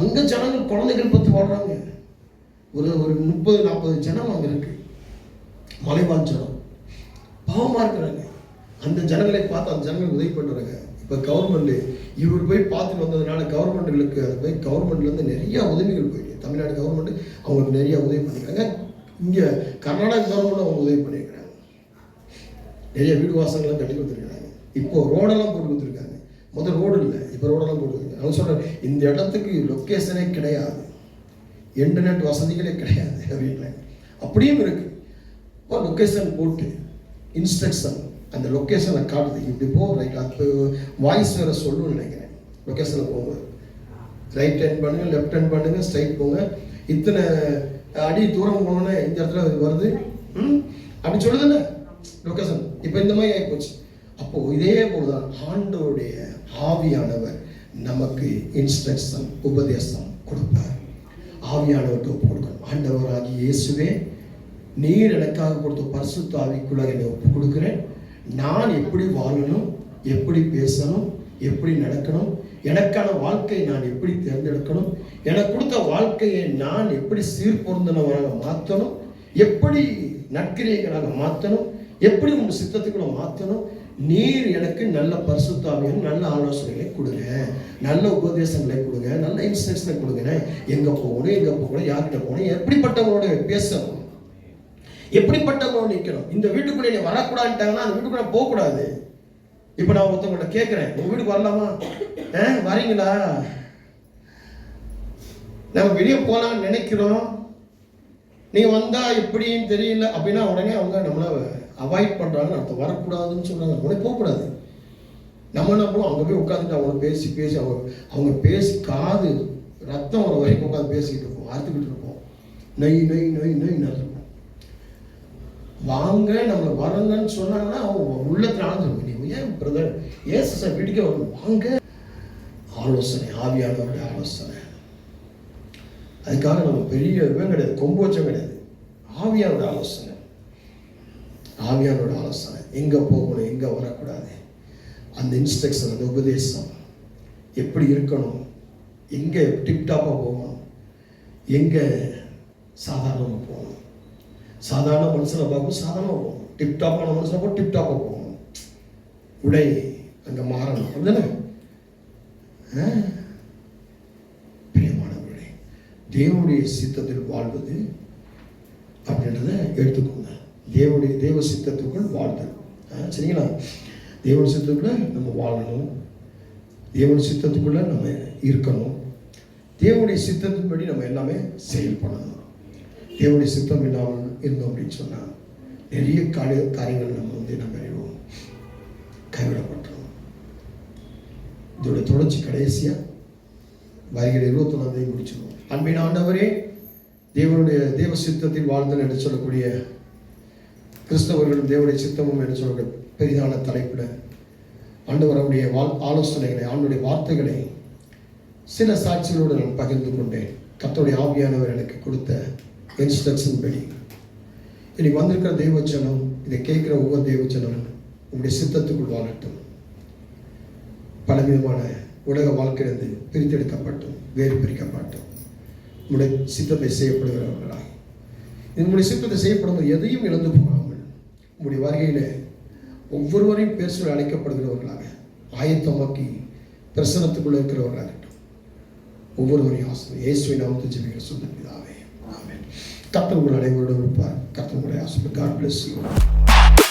அங்கே ஜனங்கள் குழந்தைகள் பற்றி வாழ்றாங்க. ஒரு 30-40 ஜனம் அங்கே இருக்கு, மலைவாழ் ஜனம் பாவமாக இருக்கிறாங்க. அந்த ஜனங்களை பார்த்து அந்த ஜனங்களுக்கு உதவி பண்ணுறாங்க. இப்போ கவர்மெண்ட் இவர் போய் பார்த்துட்டு வந்ததுனால கவர்மெண்ட்டுகளுக்கு அது போய் கவர்மெண்ட்லேருந்து நிறையா உதவிகள் போயிடுது. தமிழ்நாடு கவர்மெண்ட் அவங்களுக்கு நிறையா உதவி பண்ணிக்கிறாங்க. இங்கே கர்நாடகா கவர்மெண்ட் அவங்க உதவி பண்ணியிருக்கிறாங்க. நிறைய வீடு வாசங்கள்லாம் கட்டி கொடுத்துருக்காங்க. இப்போ ரோடெல்லாம் போட்டு கொடுத்துருக்காங்க. முதல் ரோடு இல்லை, இப்போ ரோடெல்லாம் போட்டு கொடுத்துருக்காங்க. அவங்க சொல்கிறாங்க, இந்த இடத்துக்கு லொக்கேஷனே கிடையாது, இன்டர்நெட் வசதிகளே கிடையாது அப்படின்னு. அப்படியும் இருக்குது. இப்போ லொக்கேஷன் போட்டு இன்ஸ்ட்ரக்ஷன் அந்த லொக்கேஷனை காட்டுது, இப்படி போ, ரைட். அது வாய்ஸ் வேறு சொல்லணும்னு நினைக்கிறேன். லொக்கேஷனில் போகும்போது ரைட் ஹேண்ட் பண்ணுங்க, லெஃப்ட் ஹேண்ட் பண்ணுங்க, ஸ்ட்ரைட் போங்க, இத்தனை அடி தூரம் போனோன்னே இந்த இடத்துல வருது அப்படி சொல்லுதுல்ல லொக்கேஷன். இப்போ இந்த மாதிரி ஆகிப்போச்சு. அப்போது இதே போல் தான் ஆண்டவருடைய ஆவியானவர் நமக்கு இன்ஸ்ட்ரக்ஷன் உபதேசம் கொடுப்பார். ஆவியானவர்கிட்ட ஒப்பு கொடுக்கணும். ஆண்டவராகி இயேசுவே, நீர் எனக்காக கொடுத்த பரிசுத்த ஆவிக்குள்ளாக என்னை ஒப்பு கொடுக்குறேன். நான் எப்படி வாழணும், எப்படி பேசணும், எப்படி நடக்கணும், எனக்கான வாழ்க்கையை நான் எப்படி தேர்ந்தெடுக்கணும், எனக்கு கொடுத்த வாழ்க்கையை நான் எப்படி சீர்பொருந்தினவராக மாற்றணும், எப்படி நற்கிரியைகளாக மாற்றணும், எப்படி உங்கள் சித்தத்துக்குள்ள மாற்றணும். நீர் எனக்கு நல்ல பரிசுத்தாவியும் நல்ல ஆலோசனைகளை கொடுங்க, நல்ல உபதேசங்களை கொடுங்க, நல்ல இன்ஸ்ட்ரக்ஷனை கொடுங்க. எங்கே போகணும், எங்கே போகணும், யார்கிட்ட போகணும், எப்படிப்பட்டவங்களோட பேசணும், எப்படிப்பட்டவங்களோட நிற்கணும். இந்த வீட்டுக்குள்ளே நீ வரக்கூடாதுட்டாங்கன்னா அந்த வீட்டுக்குள்ள போகக்கூடாது. இப்போ நான் ஒருத்தவங்கள்ட்ட கேட்குறேன், உங்கள் வீட்டுக்கு வரலாமா? வரீங்களா? நம்ம வெளியே போகலான்னு நினைக்கிறோம், நீங்கள் வந்தால் எப்படின்னு தெரியல அப்படின்னா உடனே அவங்க நம்மளை அவாய்ட் பண்ணுறாங்கன்னு அர்த்தம். வரக்கூடாதுன்னு சொல்கிறாங்க, உடனே போகக்கூடாது. நம்ம என்ன பண்ணுவோம்? அங்கே போய் உட்காந்துட்டு அவங்க பேசி பேசி அவங்க பேசி காது ரத்தம் வர வரைக்கும் உட்காந்து பேசிக்கிட்டு இருப்போம், அறுத்துக்கிட்டு இருப்போம், நொய் நொய் நொய் நொய் இருக்கும். வாங்க நம்மளை வரங்கன்னு சொன்னாங்கன்னா அவங்க உள்ளத்தில் ஆனது, நீ ஏன் பிரதர் ஏசு சார் வீட்டுக்கே வரணும், வாங்க. ஆலோசனை, ஆவியானவருடைய ஆலோசனை. அதுக்காக நம்ம பெரிய இதுவே கிடையாது, கொம்பு வச்சம் கிடையாது. ஆவியானோட ஆலோசனை, ஆவியானோட ஆலோசனை. எங்கே போகணும், எங்கே வரக்கூடாது, அந்த இன்ஸ்ட்ரக்ஷன், அந்த உபதேசம் எப்படி இருக்கணும், எங்கே டிப்டாப்பாக போகணும், எங்கே சாதாரணமாக போகணும். சாதாரண மனுஷனை பார்க்கும் சாதாரணமாக போகணும், டிப்டாப்பான மனுஷனை பார்க்க டிப்டாப்பாக போகணும். உடை அங்கே மாறணும். அப்படிதானே? பிரியமானவர்களே, தேவனுடைய சித்தத்தில் வாழ்வது அப்படின்றத எடுத்துக்கோங்க. தேவ சித்தத்துக்குள் வாழ்தல். சரிங்களா? தேவன் சித்தத்துக்குள்ள நம்ம வாழணும், தேவன் சித்தத்துக்குள்ள நம்ம இருக்கணும், தேவனுடைய சித்தத்தின்படி நம்ம எல்லாமே செயல்படணும். தேவனுடைய சித்தம் இல்லாமல் இருந்தோம் அப்படின்னு சொன்னால் நிறைய காரியங்கள் நம்ம நம்ம அறிவோம், கைவிடப்பட்டுரும். இதோட தொடர்ச்சி கடைசியாக வருகிற 21 முடிச்சிடும். அன்பின் ஆண்டவரே, தேவ சித்தத்தில் வாழ்ந்தல் என்று சொல்லக்கூடிய கிறிஸ்தவர்களும் தேவனுடைய சித்தமும் என்று சொல்லக்கூடிய பெரிதான தலைப்பில் ஆண்டவர் அவருடைய ஆலோசனைகளை, ஆண்டுடைய வார்த்தைகளை சில சாட்சிகளோடு நான் பகிர்ந்து கொண்டேன். கர்த்தருடைய ஆவியானவர் எனக்கு கொடுத்த இன்ஸ்ட்ரக்ஷன் படி இன்னைக்கு வந்திருக்கிற தெய்வச்சனம், இதை கேட்குற ஒவ்வொரு தெய்வச்சனமும் உங்களுடைய சித்தத்துக்குள் வாழட்டும். பலவிதமான உலக வாழ்க்கையிலிருந்து பிரித்தெடுக்கப்பட்டும், வேறு பிரிக்கப்பட்டும் உங்களுடைய சித்தத்தை செய்யப்படுகிறவர்களாக, உங்களுடைய சித்தத்தை செய்யப்படும்போது எதையும் இழந்து போகாமல் உங்களுடைய வருகையில் ஒவ்வொருவரையும் பேர் சொல்லி அழைக்கப்படுகிறவர்களாக ஆயத்தமாக்கி பிரசனத்துக்குள்ள இருக்கிறவர்களாகட்டும். ஒவ்வொருவரையும் ஆசிரியர் இயேசுவின் நாமத்தில் ஜெபிக்கிற சுத்த பிதாவே, ஆமென். கர்த்தர் உங்கள் அனைவரோடு இருப்பார். கர்த்தர் உங்களை ஆசீர்வதிப்பார். God bless you.